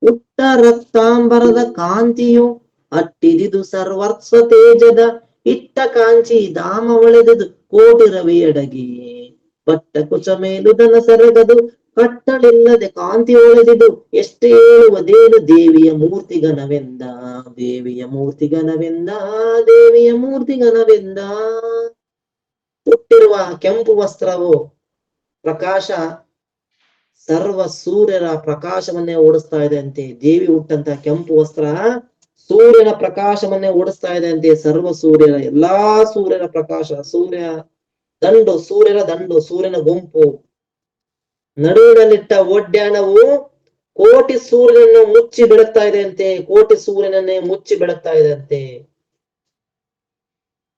ಉಟ್ಟ ರಕ್ತಾಂಬರದ ಕಾಂತಿಯು ಅಟ್ಟಿದಿದು ಸರ್ವರ್ಸ್ವ ತೇಜದ ಇಟ್ಟ ಕಾಂಚಿ ಧಾಮ ಒಳೆದುದು ಕೋಟಿ ರವಿಯಡಗಿ ಪಟ್ಟ ಕುಚ ಮೇಲುದನ ಸೆರಗದು ಕಟ್ಟಲಿಲ್ಲದೆ ಕಾಂತಿ ಒಳೆದಿದು ಎಷ್ಟು ಹೇಳುವುದೇನು ದೇವಿಯ ಮೂರ್ತಿಗನವೆಂದ. ದೇವಿಯ ಮೂರ್ತಿಗನವೆಂದ. ದೇವಿಯ ಮೂರ್ತಿಗನವೆಂದ. ಹುಟ್ಟಿರುವ ಕೆಂಪು ವಸ್ತ್ರವು ಪ್ರಕಾಶ ಸರ್ವ ಸೂರ್ಯರ ಪ್ರಕಾಶವನ್ನೇ ಓಡಿಸ್ತಾ ಇದೆ ಅಂತೆ. ದೇವಿ ಹುಟ್ಟಂತ ಕೆಂಪು ವಸ್ತ್ರ ಸೂರ್ಯನ ಪ್ರಕಾಶವನ್ನೇ ಓಡಿಸ್ತಾ ಇದೆ ಅಂತೆ. ಸರ್ವ ಸೂರ್ಯರ ಎಲ್ಲಾ ಸೂರ್ಯನ ಪ್ರಕಾಶ, ಸೂರ್ಯನ ದಂಡು, ಸೂರ್ಯನ ಗುಂಪು. ನಡುವಿನಲ್ಲಿಟ್ಟ ಒಡ್ಯಾಣವು ಕೋಟಿ ಸೂರ್ಯನನ್ನು ಮುಚ್ಚಿ ಬೆಳಗ್ತಾ ಇದೆ ಅಂತೆ. ಕೋಟಿ ಸೂರ್ಯನನ್ನೇ ಮುಚ್ಚಿ ಬೆಳಗ್ತಾ ಇದೆ ಅಂತೆ.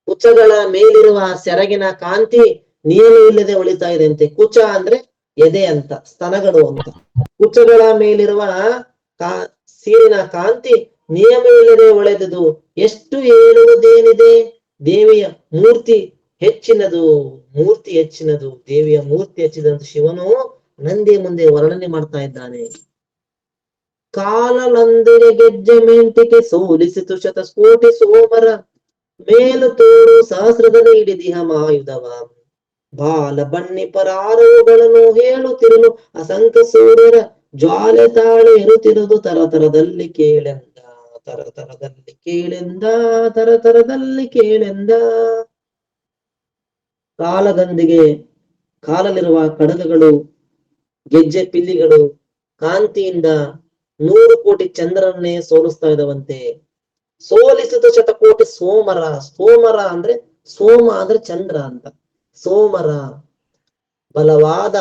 ಕುಚಗಳ ಮೇಲಿರುವ ಸೆರಗಿನ ಕಾಂತಿ ನಿಯಮವಿಲ್ಲದೆ ಹೊಳಿತಾ ಇದೆ ಅಂತೆ. ಕುಚ ಅಂದ್ರೆ ಎದೆ ಅಂತ, ಸ್ತನಗಳು ಅಂತ. ಕುಚಗಳ ಮೇಲಿರುವ ಸೀರಿನ ಕಾಂತಿ ನಿಯಮವಿಲ್ಲದೆ ಹೊಳೆದುದು ಎಷ್ಟು ಹೇಳುವುದೇನಿದೆ. ದೇವಿಯ ಮೂರ್ತಿ ಹೆಚ್ಚಿನದು, ಮೂರ್ತಿ ಹೆಚ್ಚಿನದು. ದೇವಿಯ ಮೂರ್ತಿ ಹೆಚ್ಚಿದಂತ ಶಿವನು ನಂದಿ ಮುಂದೆ ವರ್ಣನೆ ಮಾಡ್ತಾ ಇದ್ದಾನೆ. ಕಾಲಲಂದಿಗೆ ಗೆಜ್ಜೆ ಮೆಂಟಿಕೆ ಸೋಲಿಸಿತು ಶತಕೋಟಿ ಸೋಮರ ಮೇಲು ತೋರು ಸಹಸ್ರದಲ್ಲಿ ಹಿಡಿದಿಹ ಮಾಯುಧವ ಬಾಲ ಬನ್ನಿ ಪರಾರವುಗಳನ್ನು ಹೇಳುತ್ತಿರಲು ಅಸಂಖ್ಯ ಸೂರ್ಯರ ಜ್ವಾಲೆ ತಾಳೆ ಇರುತ್ತಿರುವುದು ತರತರದಲ್ಲಿ ಕೇಳೆಂದ. ತರತರದಲ್ಲಿ ಕೇಳೆಂದ. ತರತರದಲ್ಲಿ ಕೇಳೆಂದ. ಕಾಲದೊಂದಿಗೆ ಕಾಲಲ್ಲಿರುವ ಕಡಗಗಳು, ಗೆಜ್ಜೆ ಪಿಲ್ಲಿಗಳು ಕಾಂತಿಯಿಂದ 100 ಕೋಟಿ ಚಂದ್ರನ್ನೇ ಸೋಲಿಸ್ತಾ ಇದ್ದವಂತೆ. ಸೋಲಿಸಿದ ಶತಕೋಟಿ ಸೋಮರ. ಸೋಮರ ಅಂದ್ರೆ ಸೋಮ ಅಂದ್ರೆ ಚಂದ್ರ ಅಂತ. ಸೋಮರ ಬಲವಾದ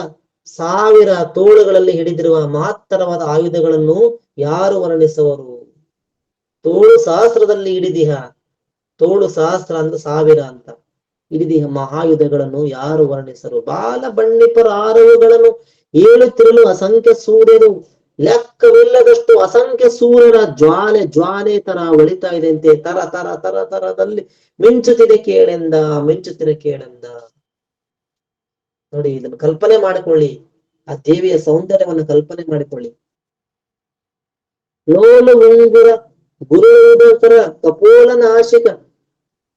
1000 ತೋಳುಗಳಲ್ಲಿ ಹಿಡಿದಿರುವ ಮಹತ್ತರವಾದ ಆಯುಧಗಳನ್ನು ಯಾರು ವರ್ಣಿಸುವರು. ತೋಳು ಸಹಸ್ರದಲ್ಲಿ ಹಿಡಿದಿಹ, ತೋಳು ಸಹಸ್ರ ಅಂದ್ರೆ 1000 ಅಂತ. ಹಿಡಿದಿಹ ಮಹಾಯುಧಗಳನ್ನು ಯಾರು ವರ್ಣಿಸರು. ಬಾಲ ಬಣ್ಣಿಪರ ಆರವುಗಳನ್ನು ಹೇಳುತ್ತಿರಲು ಅಸಂಖ್ಯ ಸೂರ್ಯರು, ಲೆಕ್ಕವಿಲ್ಲದಷ್ಟು ಅಸಂಖ್ಯ ಸೂರ್ಯರ ಜ್ವಾಲೆ ತರ ಹೊಳಿತಾ ಇದೆ ಅಂತೆ. ತರದಲ್ಲಿ ಮಿಂಚುತ್ತಿದೆ ಕೇಳೆಂದ. ಮಿಂಚುತ್ತಿದೆ ಕೇಳೆಂದ. ನೋಡಿ, ಇದನ್ನು ಕಲ್ಪನೆ ಮಾಡಿಕೊಳ್ಳಿ. ಆ ದೇವಿಯ ಸೌಂದರ್ಯವನ್ನು ಕಲ್ಪನೆ ಮಾಡಿಕೊಳ್ಳಿ. ಲೋಲು ಉಂಗುರ ಗುರುದರ ಕಪೋಲ ನಾಶಿಕ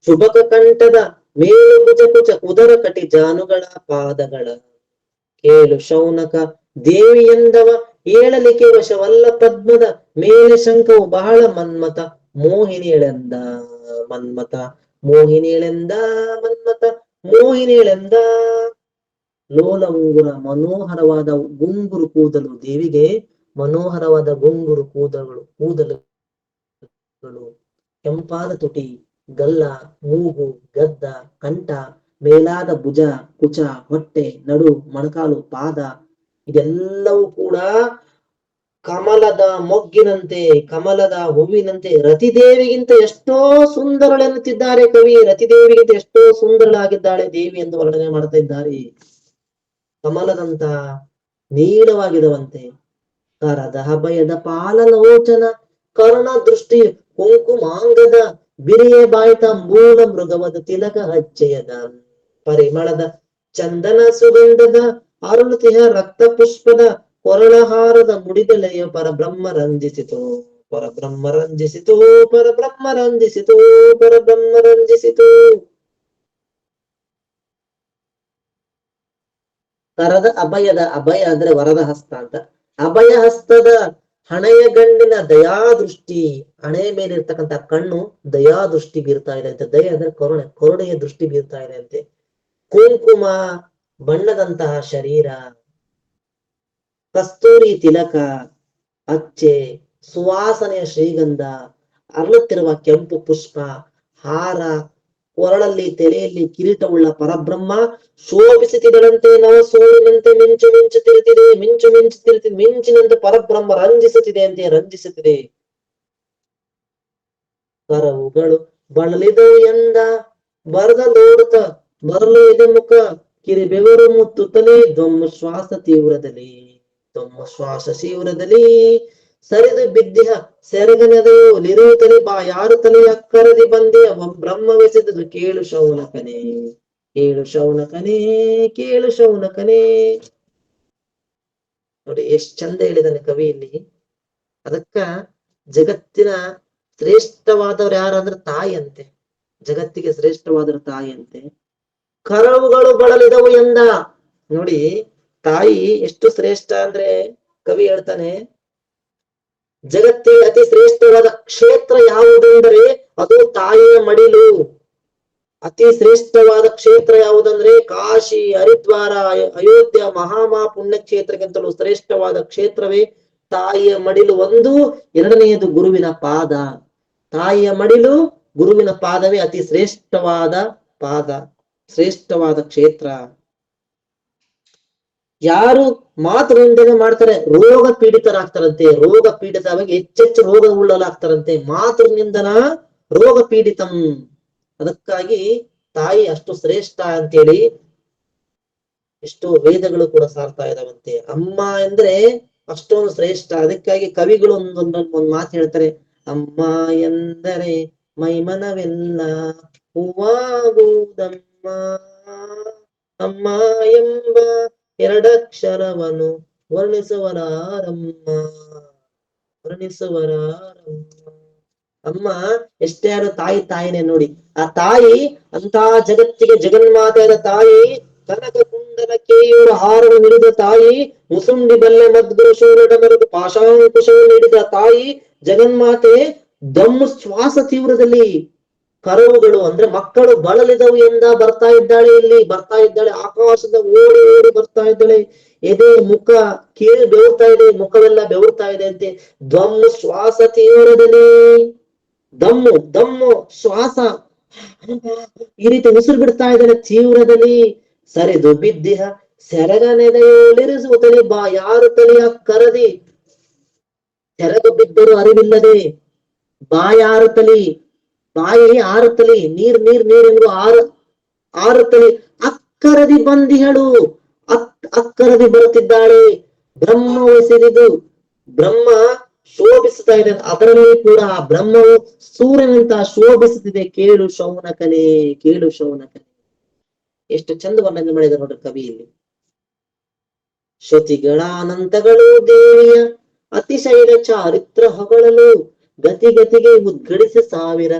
ಶುಭಕ ಕಂಠದ ಮೇಲು ಭುಜ ಕುಚ ಉದರ ಕಟಿ ಜಾನುಗಳ ಪಾದಗಳ ಕೇಳು ಶೌನಕ ದೇವಿಯಂದವ ಏಳಲಿಕೆ ವಶವಲ್ಲ ಪದ್ಮದ ಮೇಲೆ ಶಂಕವು ಬಹಳ ಮನ್ಮತ ಮೋಹಿನಿಯಳೆಂದ. ಮನ್ಮತ ಮೋಹಿನಿಯಳೆಂದ. ಮನ್ಮತ ಮೋಹಿನಿಯಳೆಂದ. ಲೋಲ ಉಂಗುರ ಮನೋಹರವಾದ ಗುಂಗುರು ಕೂದಲು. ದೇವಿಗೆ ಮನೋಹರವಾದ ಗುಂಗುರು ಕೂದಲು. ಕೆಂಪಾದ ತುಟಿ, ಗಲ್ಲ, ಮೂಗು, ಗದ್ದ, ಕಂಠ, ಮೇಲಾದ ಭುಜ, ಕುಚ, ಹೊಟ್ಟೆ, ನಡು, ಮೊಣಕಾಲು, ಪಾದ ಇದೆಲ್ಲವೂ ಕೂಡ ಕಮಲದ ಮೊಗ್ಗಿನಂತೆ, ಕಮಲದ ಹೂವಿನಂತೆ ರತಿದೇವಿಗಿಂತ ಎಷ್ಟೋ ಸುಂದರಳೆನ್ನುತ್ತಿದ್ದಾರೆ ಕವಿ. ರತಿದೇವಿಗಿಂತ ಎಷ್ಟೋ ಸುಂದರಳಾಗಿದ್ದಾಳೆ ದೇವಿ ಎಂದು ವರ್ಣನೆ ಮಾಡ್ತಾ ಇದ್ದಾರೆ. ಕಮಲದಂತ ನೀಳವಾಗಿರುವಂತೆ ಕರದ ಹಬಯದ ಪಾಲಲೋಚನ ಕರ್ಣ ದೃಷ್ಟಿ ಕುಂಕುಮಾಂಗದ ಬಿರಿಯ ಬಾಯ್ತ ಮೂಲ ಮೃಗವದ ತಿಲಕ ಹಚ್ಚೆಯದ ಪರಿಮಳದ ಚಂದನ ಸುಗಂಧದ ಅರುಳುತಿಹ ರಕ್ತ ಪುಷ್ಪದ ಕೊರಳಹಾರದ ಮುಡಿದೆಲೆಯ ಪರಬ್ರಹ್ಮ ರಂಜಿಸಿತು. ಪರಬ್ರಹ್ಮ ರಂಜಿಸಿತು. ಪರಬ್ರಹ್ಮ ರಂಜಿಸಿತು. ಪರಬ್ರಹ್ಮ ರಂಜಿಸಿತು. ಕರದ ಅಭಯದ, ಅಭಯ ಅಂದ್ರೆ ವರದ ಹಸ್ತ ಅಂತ. ಅಭಯ ಹಸ್ತದ ಹಣೆಯ ಗಣ್ಣಿನ ದಯಾದೃಷ್ಟಿ, ಹಣೆಯ ಮೇಲೆ ಇರ್ತಕ್ಕಂಥ ಕಣ್ಣು ದಯಾದೃಷ್ಟಿ ಬೀರ್ತಾ ಇದೆ ಅಂತೆ. ದಯ ಅಂದ್ರೆ ಕರುಣೆ, ಕರುಣೆಯ ದೃಷ್ಟಿ ಬೀರ್ತಾ ಇದೆ ಅಂತೆ. ಕುಂಕುಮ ಬಣ್ಣದಂತಹ ಶರೀರ, ಕಸ್ತೂರಿ ತಿಲಕ, ಅಚ್ಚೆ, ಸುವಾಸನೆಯ ಶ್ರೀಗಂಧ, ಅರಳುತ್ತಿರುವ ಕೆಂಪು ಪುಷ್ಪ, ಹಾರ, ಕೊರಳಲ್ಲಿ ತಲೆಯಲ್ಲಿ ಕಿರೀಟವುಳ್ಳ ಪರಬ್ರಹ್ಮ ಶೋಭಿಸುತ್ತಿದ್ದರಂತೆ. ನವ ಸೋಲಿನಂತೆ ಮಿಂಚು ಮಿಂಚುತ್ತಿರುತ್ತಿದೆ, ಮಿಂಚು ಮಿಂಚುತ್ತಿರುತ್ತಿದೆ, ಮಿಂಚಿನಂತೆ ಪರಬ್ರಹ್ಮ ರಂಜಿಸುತ್ತಿದೆ ಅಂತೆ, ರಂಜಿಸುತ್ತಿದೆ. ಕರವುಗಳು ಬಳಲಿದವು ಎಂದ ಬರದಲೋಡುತ್ತ ಬರಲು ಇದೆ ಮುಖ, ಕಿರಿ ಬೆವರು ಮುತ್ತುತ್ತಲೇ ದೊಮ್ಮು ಶ್ವಾಸ ತೀವ್ರದಲ್ಲಿ, ದೊಮ್ಮು ಶ್ವಾಸ ತೀವ್ರದಲ್ಲಿ ಸರಿದು ಬಿದ್ದಿಹ ಸೆರಗನದೆಯೋ ನಿರುತಲಿ ಬಾ ಯಾರು ತಲೆಯ ಕರದಿ ಬಂದೆ ಬ್ರಹ್ಮವೆಸೆದು ಕೇಳು ಶೌನಕನೇ, ಕೇಳು ಶೌನಕನೇ, ಕೇಳು ಶೌನಕನೇ. ನೋಡಿ ಎಷ್ಟ್ ಚಂದ ಹೇಳಿದಾನೆ ಕವಿ ಇಲ್ಲಿ. ಅದಕ್ಕ ಜಗತ್ತಿನ ಶ್ರೇಷ್ಠವಾದವ್ರು ಯಾರಂದ್ರೆ ತಾಯಿ ಅಂತೆ, ಜಗತ್ತಿಗೆ ಶ್ರೇಷ್ಠವಾದವ್ರು ತಾಯಿ ಅಂತೆ. ಕರವುಗಳು ಬಳಲಿದವು ಎಂದ. ನೋಡಿ ತಾಯಿ ಎಷ್ಟು ಶ್ರೇಷ್ಠ ಅಂದ್ರೆ ಕವಿ ಹೇಳ್ತಾನೆ, ಜಗತ್ತಿಗೆ ಅತಿ ಶ್ರೇಷ್ಠವಾದ ಕ್ಷೇತ್ರ ಯಾವುದೆಂದರೆ ಅದು ತಾಯಿಯ ಮಡಿಲು. ಅತಿ ಶ್ರೇಷ್ಠವಾದ ಕ್ಷೇತ್ರ ಯಾವುದಂದ್ರೆ ಕಾಶಿ, ಹರಿದ್ವಾರ, ಅಯೋಧ್ಯ, ಮಹಾ ಪುಣ್ಯಕ್ಷೇತ್ರಕ್ಕಿಂತಲೂ ಶ್ರೇಷ್ಠವಾದ ಕ್ಷೇತ್ರವೇ ತಾಯಿಯ ಮಡಿಲು ಒಂದು. ಎರಡನೆಯದು ಗುರುವಿನ ಪಾದ. ತಾಯಿಯ ಮಡಿಲು, ಗುರುವಿನ ಪಾದವೇ ಅತಿ ಶ್ರೇಷ್ಠವಾದ ಪಾದ, ಶ್ರೇಷ್ಠವಾದ ಕ್ಷೇತ್ರ. ಯಾರು ಮಾತು ನಿಂದನೆ ಮಾಡ್ತಾರೆ ರೋಗ ಪೀಡಿತರಾಗ್ತಾರಂತೆ, ರೋಗ ಪೀಡಿತವಾಗಿ ಹೆಚ್ಚೆಚ್ಚು ರೋಗ ಉಳ್ಳಲಾಗ್ತಾರಂತೆ. ಮಾತೃ ನಿಂದನ ರೋಗ ಪೀಡಿತಂ. ಅದಕ್ಕಾಗಿ ತಾಯಿ ಅಷ್ಟು ಶ್ರೇಷ್ಠ ಅಂತೇಳಿ ಎಷ್ಟೋ ವೇದಗಳು ಕೂಡ ಸಾರ್ತಾ ಇದಾವಂತೆ. ಅಮ್ಮ ಅಂದ್ರೆ ಅಷ್ಟೊಂದು ಶ್ರೇಷ್ಠ. ಅದಕ್ಕಾಗಿ ಕವಿಗಳು ಒಂದ್ ಮಾತು ಹೇಳ್ತಾರೆ, ಅಮ್ಮ ಎಂದರೆ ಮೈಮನವೆಲ್ಲ ಹೂವಾಗುವುದಮ್ಮ, ಅಮ್ಮ ಎಂಬ ಎರಡಕ್ಷರವನು ವರ್ಣಿಸುವರಾರಮ್ಮ, ವರ್ಣಿಸುವರಾರಮ್ಮ. ಅಮ್ಮ ಎಷ್ಟೇ ಆದ್ರೂ ತಾಯಿ ತಾಯಿನೇ ನೋಡಿ. ಆ ತಾಯಿ ಅಂತ ಜಗತ್ತಿಗೆ ಜಗನ್ಮಾತೆಯಾದ ತಾಯಿ, ಕನಕ ಕುಂಡಲ ಕೇಯೂರ ಹಾರನ್ನು ನೀಡಿದ ತಾಯಿ, ಮುಸುಂಡಿ ಬಲ್ಲೆ ಮದ್ಗುರು ಶೂರಡ ಮರುದು ಪಾಶಾಂಕುಶವನ್ನು ನೀಡಿದ ತಾಯಿ ಜಗನ್ಮಾತೆ ದಮ್ಮು ಶ್ವಾಸ ತೀವ್ರದಲ್ಲಿ. ಕರವುಗಳು ಅಂದ್ರೆ ಮಕ್ಕಳು ಬಳಲಿದವು ಎಂದ ಬರ್ತಾ ಇದ್ದಾಳೆ, ಇಲ್ಲಿ ಬರ್ತಾ ಇದ್ದಾಳೆ, ಆಕಾಶದ ಓಡಿ ಓಡಿ ಬರ್ತಾ ಇದ್ದಾಳೆ. ಎದೆ ಮುಖ ಕೇಳಿ ಬೆವರ್ತಾ ಇದೆ, ಮುಖವೆಲ್ಲ ಬೆವರ್ತಾ ಇದೆ ಅಂತೆ. ದಮ್ಮು ಶ್ವಾಸ ತೀವ್ರದಲ್ಲಿ, ದಮ್ಮು ದಮ್ಮು ಶ್ವಾಸ ಈ ರೀತಿ ಉಸಿರು ಬಿಡ್ತಾ ಇದ್ದಾಳೆ ತೀವ್ರದಲ್ಲಿ. ಸರಿದು ಬಿದ್ದಿಹ ಸೆರಗನೆದೆಯೋಳಿರಿಸುವ ತಲೆ ಬಾ ಯಾರು ತಲೆಯ ಕರದಿ. ಸೆರಗು ಬಿದ್ದರು ಅರಿವಿಲ್ಲದೆ, ಬಾಯಾರುತ್ತಲಿ, ಬಾಯಿ ಆರುತ್ತಲಿ, ನೀರ್ ನೀರ್ ನೀರೆಂದು ಆರುತ್ತಲಿ. ಅಕ್ಕರದಿ ಬಂದಿಹಳು, ಅಕ್ಕರದಿ ಬರುತ್ತಿದ್ದಾಳೆ. ಬ್ರಹ್ಮವು ಸಿರಿದು, ಬ್ರಹ್ಮ ಶೋಭಿಸುತ್ತಾ ಇದೆ, ಅದರಲ್ಲಿ ಕೂಡ ಆ ಬ್ರಹ್ಮವು ಸೂರ್ಯನಂತ ಶೋಭಿಸುತ್ತಿದೆ. ಕೇಳು ಶೌನಕನೇ, ಕೇಳು ಶೌನಕನೇ. ಎಷ್ಟು ಚಂದ ವರ್ಣನೆ ಮಾಡಿದ ನೋಡ್ರಿ ಕವಿ ಇಲ್ಲಿ. ಶ್ರುತಿಗಳ ಅನಂತಗಳು ದೇವಿಯ ಅತಿಶಯದ ಚಾರಿತ್ರ ಹೊಗಳಲು, ಗತಿ ಗತಿಗೆ ಉದ್ಗಡಿಸಿ ಸಾವಿರ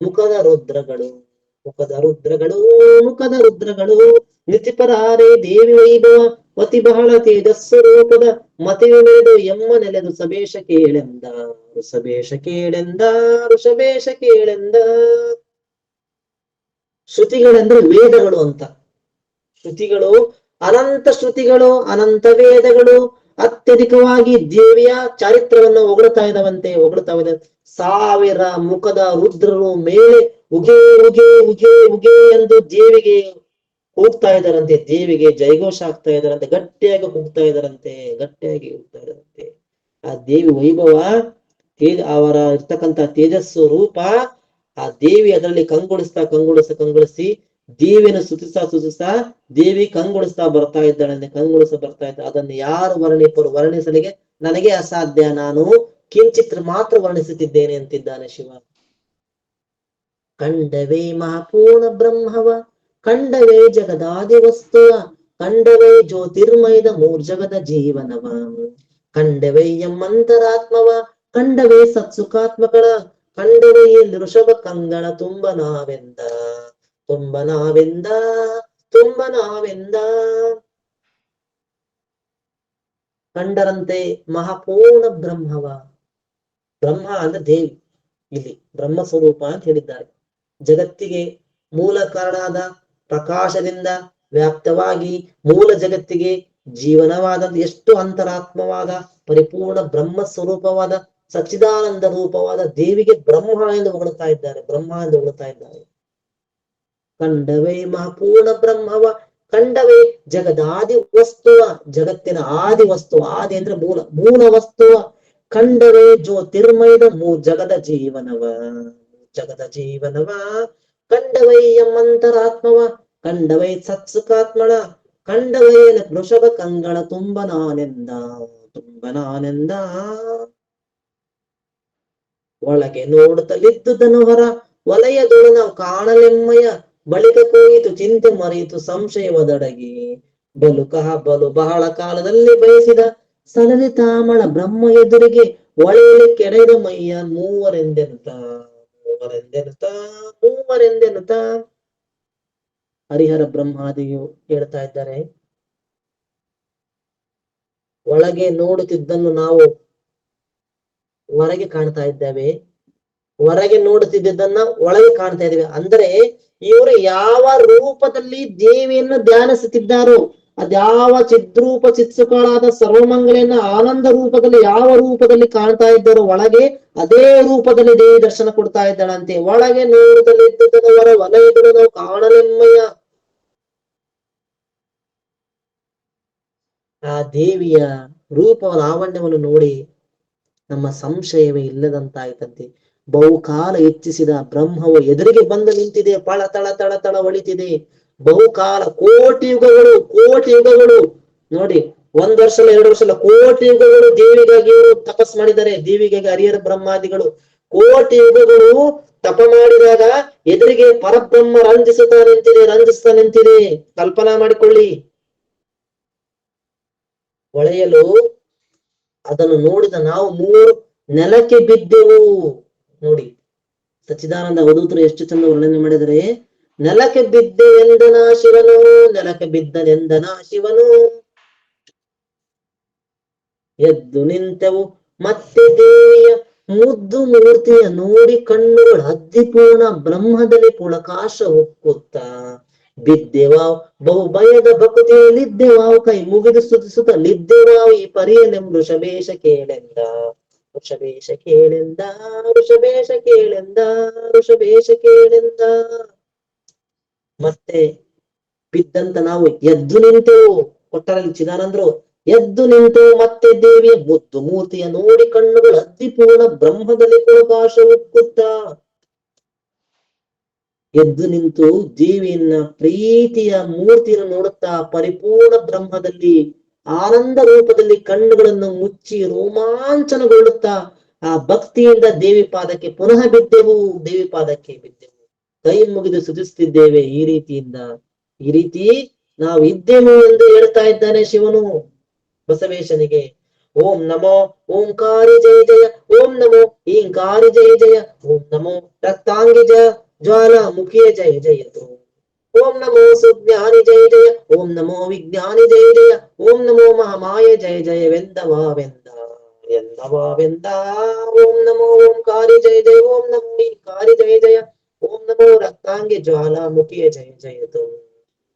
ಮುಖದ ರುದ್ರಗಳು, ಮುಖದ ರುದ್ರಗಳು, ಮುಖದ ರುದ್ರಗಳು. ನಿತಿಪರಾರೆ ದೇವಿ ವೈಭವ ಅತಿ ಬಹಳ ತೇಜಸ್ಸು ರೂಪದ ಮತಿವಿಳಿದು ಎಮ್ಮ ನೆಲೆದು ಸಬೇಶ ಕೇಳೆಂದ, ಋಷಭೇಶ ಕೇಳೆಂದ, ಋಷಭೇಶ ಕೇಳೆಂದ. ಶ್ರುತಿಗಳೆಂದ್ರೆ ವೇದಗಳು ಅಂತ. ಶ್ರುತಿಗಳು ಅನಂತ ಶ್ರುತಿಗಳು, ಅನಂತ ವೇದಗಳು ಅತ್ಯಧಿಕವಾಗಿ ದೇವಿಯ ಚಾರಿತ್ರವನ್ನು ಹೊಗಳ್ತಾ ಇದ್ದಾವಂತೆ, ಹೊಗಳ್ತಾ ಇದ್ದಾವೆ. ಸಾವಿರ ಮುಖದ ರುದ್ರರು ಮೇಲೆ ಉಗೆ ಉಗೆ ಉಗೆ ಉಗೆ ಎಂದು ದೇವಿಗೆ ಹೋಗ್ತಾ ಇದ್ದಾರಂತೆ, ದೇವಿಗೆ ಜಯಘೋಷ ಆಗ್ತಾ ಇದ್ದಾರಂತೆ, ಗಟ್ಟಿಯಾಗಿ ಹೋಗ್ತಾ ಇದ್ದಾರಂತೆ, ಗಟ್ಟಿಯಾಗಿ ಹೋಗ್ತಾ ಇದ್ದಾರಂತೆ. ಆ ದೇವಿ ವೈಭವ, ಅವರ ಇರ್ತಕ್ಕಂಥ ತೇಜಸ್ಸು ರೂಪ, ಆ ದೇವಿ ಅದರಲ್ಲಿ ಕಂಗೊಳಿಸಿ ದೇವಿಯನ್ನು ಸುತಿಸ್ತಾ ದೇವಿ ಕಂಗೊಳಿಸ್ತಾ ಬರ್ತಾ ಇದ್ದಾಳೆ, ಕಂಗೊಳಿಸ್ತಾ ಬರ್ತಾ ಇದ್ದಾಳೆ. ಅದನ್ನು ಯಾರು ವರ್ಣಿಸಲಿಗೆ ನನಗೆ ಅಸಾಧ್ಯ, ನಾನು ಕಿಂಚಿತ್ ಮಾತ್ರ ವರ್ಣಿಸುತ್ತಿದ್ದೇನೆ ಅಂತಿದ್ದಾನೆ ಶಿವ. ಕಂಡವೇ ಮಹಾಪೂರ್ಣ ಬ್ರಹ್ಮವ, ಕಂಡವೇ ಜಗದಾದಿ ವಸ್ತುವ, ಕಂಡವೇ ಜ್ಯೋತಿರ್ಮಯದ ಮೂರ್ಜಗದ ಜೀವನವ, ಕಂಡವೇ ಎಮ್ಮಂತರಾತ್ಮವ, ಕಂಡವೇ ಸತ್ಸುಖಾತ್ಮಕಳ, ಕಂಡವೇ ಎಲ್ಲಿ ಋಷಭ ಕಂಗಳ ತುಂಬ ನಾವೆಂದ, ತುಂಬ ನಾವೆಂದ, ತುಂಬ ನಾವೆಂದ. ಕಂಡರಂತೆ ಮಹಾಪೂರ್ಣ ಬ್ರಹ್ಮವ. ಬ್ರಹ್ಮ ಅಂದ್ರೆ ದೇವಿ, ಇಲ್ಲಿ ಬ್ರಹ್ಮ ಸ್ವರೂಪ ಅಂತ ಹೇಳಿದ್ದಾರೆ. ಜಗತ್ತಿಗೆ ಮೂಲ ಕಾರಣಾದ ಪ್ರಕಾಶದಿಂದ ವ್ಯಾಪ್ತವಾಗಿ ಮೂಲ ಜಗತ್ತಿಗೆ ಜೀವನವಾದ ಎಷ್ಟು ಅಂತರಾತ್ಮವಾದ ಪರಿಪೂರ್ಣ ಬ್ರಹ್ಮ ಸ್ವರೂಪವಾದ ಸಚ್ಚಿದಾನಂದ ರೂಪವಾದ ದೇವಿಗೆ ಬ್ರಹ್ಮ ಎಂದು ಹೊಗಳುತ್ತಾ ಇದ್ದಾರೆ, ಬ್ರಹ್ಮ ಎಂದು ಹೊಗಳುತ್ತಾ ಇದ್ದಾರೆ. ಕಂಡವೇ ಮಹಾಪೂರ್ಣ ಬ್ರಹ್ಮವ, ಕಂಡವೇ ಜಗದಾದಿ ವಸ್ತುವ, ಜಗತ್ತಿನ ಆದಿ ವಸ್ತು, ಆದಿ ಅಂದ್ರೆ ಮೂಲ, ಮೂಲ ವಸ್ತುವ. ಕಂಡವೇ ಜ್ಯೋತಿರ್ಮಯದ ಜಗದ ಜೀವನವ, ಜಗದ ಜೀವನವ. ಕಂಡವೈ ಎಂಬಂತರಾತ್ಮವ, ಕಂಡವೈ ಸತ್ಸುಖಾತ್ಮಳ, ಕಂಡವೈನ ವೃಷಭ ಕಂಗಳ ತುಂಬ ನಾನೆಂದ, ತುಂಬ ನಾನೆಂದ. ಒಳಗೆ ನೋಡುತ್ತಲಿದ್ದುದನು ಹೊರ ವಲಯದೊಳು ನಾವು ಕಾಣಲೆಮ್ಮಯ, ಬಳಿಕ ಕೂಯಿತು ಚಿಂತೆ ಮರೆಯಿತು ಸಂಶಯವದಡಗಿ. ಬಲು ಬಹಳ ಕಾಲದಲ್ಲಿ ಬಯಸಿದ ಸಲಲಿತಾಮಳ ಬ್ರಹ್ಮ ಎದುರಿಗೆ ಒಳೆಯಲ್ಲಿ ಕೆರೆದ ಮೈಯ ಮೂವರೆಂದೆನುತ, ಮೂವರೆಂದೆನುತ, ಮೂವರೆಂದೆನುತ. ಹರಿಹರ ಬ್ರಹ್ಮಾದಿಯು ಹೇಳ್ತಾ ಇದ್ದಾರೆ, ಒಳಗೆ ನೋಡುತ್ತಿದ್ದನ್ನು ನಾವು ಹೊರಗೆ ಕಾಣ್ತಾ ಇದ್ದೇವೆ, ಹೊರಗೆ ನೋಡುತ್ತಿದ್ದದನ್ನ ಒಳಗೆ ಕಾಣ್ತಾ ಇದ್ದೇವೆ. ಅಂದರೆ ಇವರು ಯಾವ ರೂಪದಲ್ಲಿ ದೇವಿಯನ್ನು ಧ್ಯಾನಿಸುತ್ತಿದ್ದಾರೋ, ಅದ್ಯಾವ ಚಿದ್ರೂಪ ಚಿತ್ಸುಗಳಾದ ಸರ್ವಮಂಗಲೆಯನ್ನ ಆನಂದ ರೂಪದಲ್ಲಿ ಯಾವ ರೂಪದಲ್ಲಿ ಕಾಣ್ತಾ ಇದ್ದಾರೋ ಒಳಗೆ, ಅದೇ ರೂಪದಲ್ಲಿ ದೇವಿ ದರ್ಶನ ಕೊಡ್ತಾ ಇದ್ದಾಳಂತೆ. ಒಳಗೆ ನೋಡುತ್ತಲೇ ಇದ್ದುದವರ ವಲಯಗಳು ನಾವು ಕಾಣಲೆಮ್ಮಯ್ಯ. ಆ ದೇವಿಯ ರೂಪ ಲಾವಣ್ಯವನ್ನು ನೋಡಿ ನಮ್ಮ ಸಂಶಯವೇ ಇಲ್ಲದಂತಾಯ್ತಂತೆ. ಬಹುಕಾಲ ಹೆಚ್ಚಿಸಿದ ಬ್ರಹ್ಮವು ಎದುರಿಗೆ ಬಂದು ನಿಂತಿದೆ, ಪಳ ತಳ ತಳ ತಳ ಒಳಿತಿದೆ. ಬಹುಕಾಲ, ಕೋಟಿ ಯುಗಗಳು, ಕೋಟಿ ಯುಗಗಳು ನೋಡಿ, 1 ವರ್ಷ ಅಲ್ಲ 2 ವರ್ಷ ಅಲ್ಲ, ಕೋಟಿ ಯುಗಗಳು ದೇವಿಗಾಗಿ ಇವರು ತಪಸ್ ಮಾಡಿದ್ದಾರೆ. ದೇವಿಗಾಗಿ ಹರಿಹರ ಬ್ರಹ್ಮಾದಿಗಳು ಕೋಟಿ ಯುಗಗಳು ತಪ ಮಾಡಿದಾಗ ಎದುರಿಗೆ ಪರಬ್ರಹ್ಮ ರಂಜಿಸುತ್ತಾ ನಿಂತಿದೆ, ರಂಜಿಸ್ತಾ ನಿಂತಿದೆ. ಕಲ್ಪನಾ ಮಾಡಿಕೊಳ್ಳಿ. ಹೊಳೆಯಲು ಅದನ್ನು ನೋಡಿದ ನಾವು 3 ನೆಲಕ್ಕೆ ಬಿದ್ದೆವು. ನೋಡಿ, ಸಚ್ಚಿದಾನಂದ ಅವಧೂತರು ಎಷ್ಟು ಚಂದ ವರ್ಣನೆ ಮಾಡಿದರೆ, ನೆಲಕ್ಕೆ ಬಿದ್ದೆವೆಂದನ ಶಿವನು, ನೆಲಕ್ಕೆ ಬಿದ್ದನೆಂದನ ಶಿವನು. ಎದ್ದು ನಿಂತೆವು ಮತ್ತೆ ದೇವಿಯ ಮುದ್ದು ಮೂರ್ತಿಯ ನೋಡಿ ಕಣ್ಣುಗಳು ಅದ್ದಿಪೂರ್ಣ ಬ್ರಹ್ಮದಲ್ಲಿ ಪುಳಕಾಶ ಹೊಕ್ಕುತ್ತ ಬಿದ್ದೆವಾವ್. ಬಹು ಭಯದ ಭಕುತಿಯಲ್ಲಿದ್ದೆವಾವ್, ಕೈ ಮುಗಿದು ಸ್ತುತಿಸುತ್ತಲಿದ್ದೆವಾವ್ ಈ ಪರಿಯಲೆಂ ವೃಷಭೇಶ ಕೇಳೆಂದ, ವೃಷಭೇಶ ಕೇಳೆಂದ, ವೃಷಭೇಶ ಕೇಳೆಂದ, ವೃಷಭೇಶ ಕೇಳೆಂದ. ಮತ್ತೆ ಬಿದ್ದಂತ ನಾವು ಎದ್ದು ನಿಂತೆವು. ಕೊಟ್ಟರಲ್ಲಿ ಚಿದಾನಂದ್ರು ಎದ್ದು ನಿಂತೆವು ಮತ್ತೆ ದೇವಿಯ ಮುದ್ದು ಮೂರ್ತಿಯ ನೋಡಿ ಕಣ್ಣುಗಳು ಅದ್ದಿಪೂರ್ಣ ಬ್ರಹ್ಮದಲ್ಲಿ ಪುಳಕಾಶ ಉಕ್ಕುತ್ತ. ಎದ್ದು ನಿಂತು ದೇವಿಯನ್ನ ಪ್ರೀತಿಯ ಮೂರ್ತಿಯನ್ನು ನೋಡುತ್ತಾ ಪರಿಪೂರ್ಣ ಬ್ರಹ್ಮದಲ್ಲಿ ಆನಂದ ರೂಪದಲ್ಲಿ ಕಣ್ಣುಗಳನ್ನು ಮುಚ್ಚಿ ರೋಮಾಂಚನಗೊಳ್ಳುತ್ತಾ ಆ ಭಕ್ತಿಯಿಂದ ದೇವಿ ಪಾದಕ್ಕೆ ಪುನಃ ಬಿದ್ದೆವು, ದೇವಿ ಪಾದಕ್ಕೆ ಬಿದ್ದೆವು, ಕೈ ಮುಗಿದು ಸ್ತುತಿಸುತ್ತಿದ್ದೇವೆ. ಈ ರೀತಿಯಿಂದ, ಈ ರೀತಿ ನಾವು ಇದ್ದೇವೆ ಎಂದು ಹೇಳ್ತಾ ಇದ್ದಾನೆ ಶಿವನು ಬಸವೇಶನಿಗೆ. ಓಂ ನಮೋ ಓಂಕಾರಿ ಜಯ ಜಯ, ಓಂ ನಮೋ ಈಂಕಾರಿ ಜಯ ಜಯ, ಓಂ ನಮೋ ರಕ್ತಾಂಗಿ ಜಯ ಜ್ವಾಲಾ ಮುಖಿಯ ಜಯ ಜಯತು, ಓಂ ನಮೋ ಸುಜ್ಞಾನಿ ಜಯ ಜಯ, ಓಂ ನಮೋ ವಿಜ್ಞಾನಿ ಜಯ ಜಯ, ಓಂ ನಮೋ ಮಹಾಮಾಯ ಜಯ ಜಯವೆಂದವಾವೆಂದ, ಎಂದವಾವೆಂದ. ಓಂ ನಮೋ ಓಂಕಾರಿ ಜಯ ಜಯ, ಓಂ ನಮೋ ಈಂಕಾರಿ ಜಯ ಜಯ, ಓಂ ನಮೋ ರಕ್ತಾಂಗಿ ಜ್ವಾಲಾ ಮುಖಿಯ ಜಯ ಜಯತು,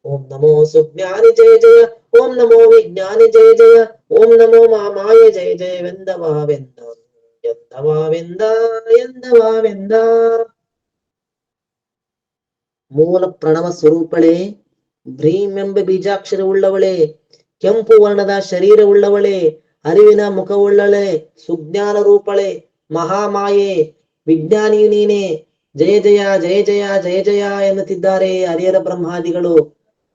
ಓಂ ನಮೋ ಸುಜ್ಞಾನಿ ಜಯ ಜಯ, ಓಂ ನಮೋ ವಿಜ್ಞಾನಿ ಜಯ ಜಯ, ಓಂ ನಮೋ ಮಹಾಮಾಯ ಜಯ ಜಯವೆಂದವಾವೆಂದ, ಎಂದವಾವೆಂದ, ಎಂದವಾವೆಂದ. ಮೂಲ ಪ್ರಣವ ಸ್ವರೂಪಳೇ, ಭ್ರೀಮೆಂಬ ಬೀಜಾಕ್ಷರವುಳ್ಳವಳೇ, ಕೆಂಪು ವರ್ಣದ ಶರೀರವುಳ್ಳವಳೇ, ಅರಿವಿನ ಮುಖವುಳ್ಳವಳೇ, ಸುಜ್ಞಾನ ರೂಪಳೇ, ಮಹಾಮಾಯೆ, ವಿಜ್ಞಾನಿಯು ನೀನೆ, ಜಯ ಜಯ ಜಯ ಜಯ ಜಯ ಜಯ ಎನ್ನುತ್ತಿದ್ದಾರೆ ಹರಿಹರ ಬ್ರಹ್ಮಾದಿಗಳು.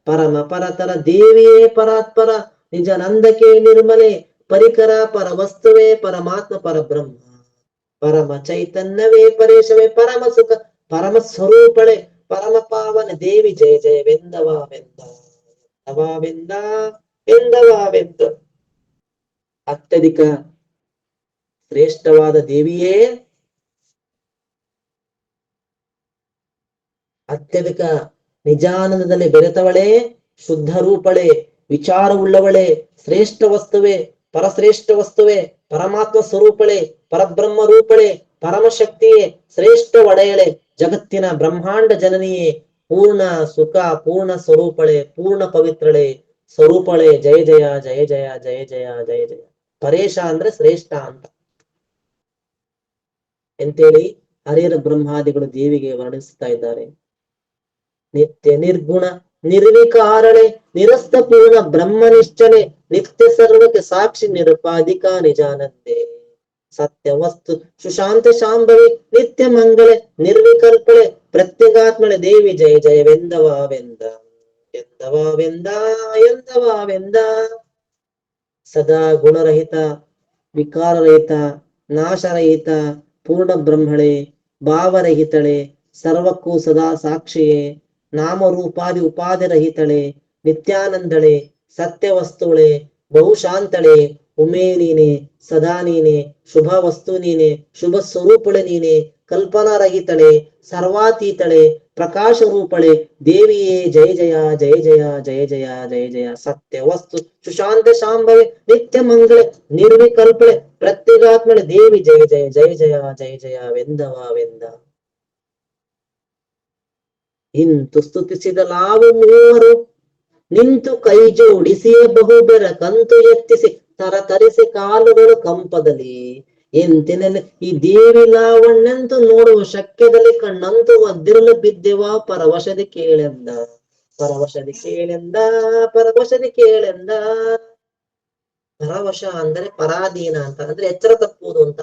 ಪರಮ ಪರತರ ದೇವಿಯೇ ಪರಾತ್ಪರ, ನಿಜ ನಂದಕ್ಕೆ ನಿರ್ಮಲೆ, ಪರಿಕರ ಪರ ವಸ್ತುವೇ ಪರಮಾತ್ಮ ಪರಬ್ರಹ್ಮ, ಪರಮ ಚೈತನ್ಯವೇ ಪರೇಶವೇ, ಪರಮ ಸುಖ ಪರಮ ಸ್ವರೂಪಳೆ, ಪರಮ ಪಾವನ ದೇವಿ ಜಯ ಜಯವೆಂದವಾವೆಂದ, ಎಂದವಾವೆಂದ, ಎಂದವಾವೆಂದ. ಅತ್ಯಧಿಕ ಶ್ರೇಷ್ಠವಾದ ದೇವಿಯೇ, ಅತ್ಯಧಿಕ ನಿಜಾನಂದದಲ್ಲಿ ಬೆರೆತವಳೇ, ಶುದ್ಧ ರೂಪಳೆ, ವಿಚಾರವುಳ್ಳವಳೇ, ಶ್ರೇಷ್ಠ ವಸ್ತುವೆ, ಪರಶ್ರೇಷ್ಠ ವಸ್ತುವೆ, ಪರಮಾತ್ಮ ಸ್ವರೂಪಳೆ, ಪರಬ್ರಹ್ಮ ರೂಪಳೆ, ಪರಮಶಕ್ತಿಯೇ, ಶ್ರೇಷ್ಠ ಒಡೆಯಳೆ, ಜಗತ್ತಿನ ಬ್ರಹ್ಮಾಂಡ ಜನನಿಯೇ, ಪೂರ್ಣ ಸುಖ, ಪೂರ್ಣ ಸ್ವರೂಪಳೆ, ಪೂರ್ಣ ಪವಿತ್ರಳೆ, ಸ್ವರೂಪಳೆ, ಜಯ ಜಯ ಜಯ ಜಯ ಜಯ ಜಯ ಜಯ ಜಯ. ಪರೇಶ ಅಂದ್ರೆ ಶ್ರೇಷ್ಠ ಅಂತ ಎಂತೇಳಿ ಹರಿಹರ ಬ್ರಹ್ಮಾದಿಗಳು ದೇವಿಗೆ ವರ್ಣಿಸ್ತಾ ಇದ್ದಾರೆ. ನಿತ್ಯ ನಿರ್ಗುಣ ನಿರ್ವಿಕಾರಳೆ, ನಿರಸ್ತ ಪೂರ್ಣ ಬ್ರಹ್ಮನಿಷ್ಠನೆ, ನಿತ್ಯ ಸರ್ವಕ್ಕೆ ಸಾಕ್ಷಿ ನಿರುಪಾಧಿಕ ನಿಜಾನಂದೆ, ಸತ್ಯ ವಸ್ತು ಸುಶಾಂತ ಶಾಂಭವಿ, ನಿತ್ಯ ಮಂಗಳೆ, ನಿರ್ವಿಕಲ್ಪಳೆ, ಪ್ರತ್ಯಗಾತ್ಮಳೆ, ದೇವಿ ಜಯ ಜಯವೆಂದವಾವೆಂದ ಎಂದವಾವೆಂದ ಎಂದವಾವೆಂದ. ಸದಾ ಗುಣರಹಿತ, ವಿಕಾರರಹಿತ, ನಾಶರಹಿತ, ಪೂರ್ಣ ಬ್ರಹ್ಮಳೆ, ಭಾವರಹಿತಳೆ, ಸರ್ವಕ್ಕೂ ಸದಾ ಸಾಕ್ಷಿಯೇ, ನಾಮರೂಪಾದಿ ಉಪಾಧಿ ರಹಿತಳೆ, ನಿತ್ಯಾನಂದಳೆ, ಸತ್ಯವಸ್ತುಳೆ, ಬಹುಶಾಂತಳೆ, ಉಮೇ ನೀನೆ, ಸದಾ ನೀನೆ, ಶುಭ ವಸ್ತು ನೀನೆ, ಶುಭ ಸ್ವರೂಪಳೆ ನೀನೆ, ಕಲ್ಪನಾ ರಹಿತಳೆ, ಸರ್ವಾತೀತಳೆ, ಪ್ರಕಾಶ ರೂಪಳೆ, ದೇವಿಯೇ ಜಯ ಜಯ ಜಯ ಜಯ ಜಯ ಜಯ ಜಯ ಜಯ. ಸತ್ಯ ವಸ್ತು ಸುಶಾಂತ ಶಾಂಭವಿ, ನಿತ್ಯ ಮಂಗಳೆ, ನಿರ್ವಿಕಲ್ಪಳೆ, ಪ್ರತ್ಯೇಗಾತ್ಮಳೆ, ದೇವಿ ಜಯ ಜಯ ಜಯ ಜಯ ಜಯ ಜಯ ವೆಂದವಾವೆಂದ. ಇಂತು ಸ್ತುತಿಸಿದ ಲಾವು ಮೂವರು, ನಿಂತು ಕೈ ಜೋಡಿಸಿಯೇ ಬಹುಬೆರ ಕಂತು ಎತ್ತಿಸಿ ತರತರಿಸಿ ಕಾಲುಗಳು ಕಂಪದಲ್ಲಿ, ಎಂತಿನಲ್ಲಿ ಈ ದೇವಿ ಲಾವಣ್ಣಂತೂ ನೋಡುವ ಶಕ್ಯದಲ್ಲಿ ಕಣ್ಣಂತೂ ಒದ್ದಿರಲು ಬಿದ್ದೆವ ಪರವಶದಿ ಕೇಳೆಂದ, ಪರವಶದಿ ಕೇಳೆಂದ, ಪರವಶದಿ ಕೇಳೆಂದ. ಪರವಶ ಅಂದರೆ ಪರಾಧೀನ ಅಂತ, ಅಂದ್ರೆ ಎಚ್ಚರ ತಪ್ಪುವುದು ಅಂತ.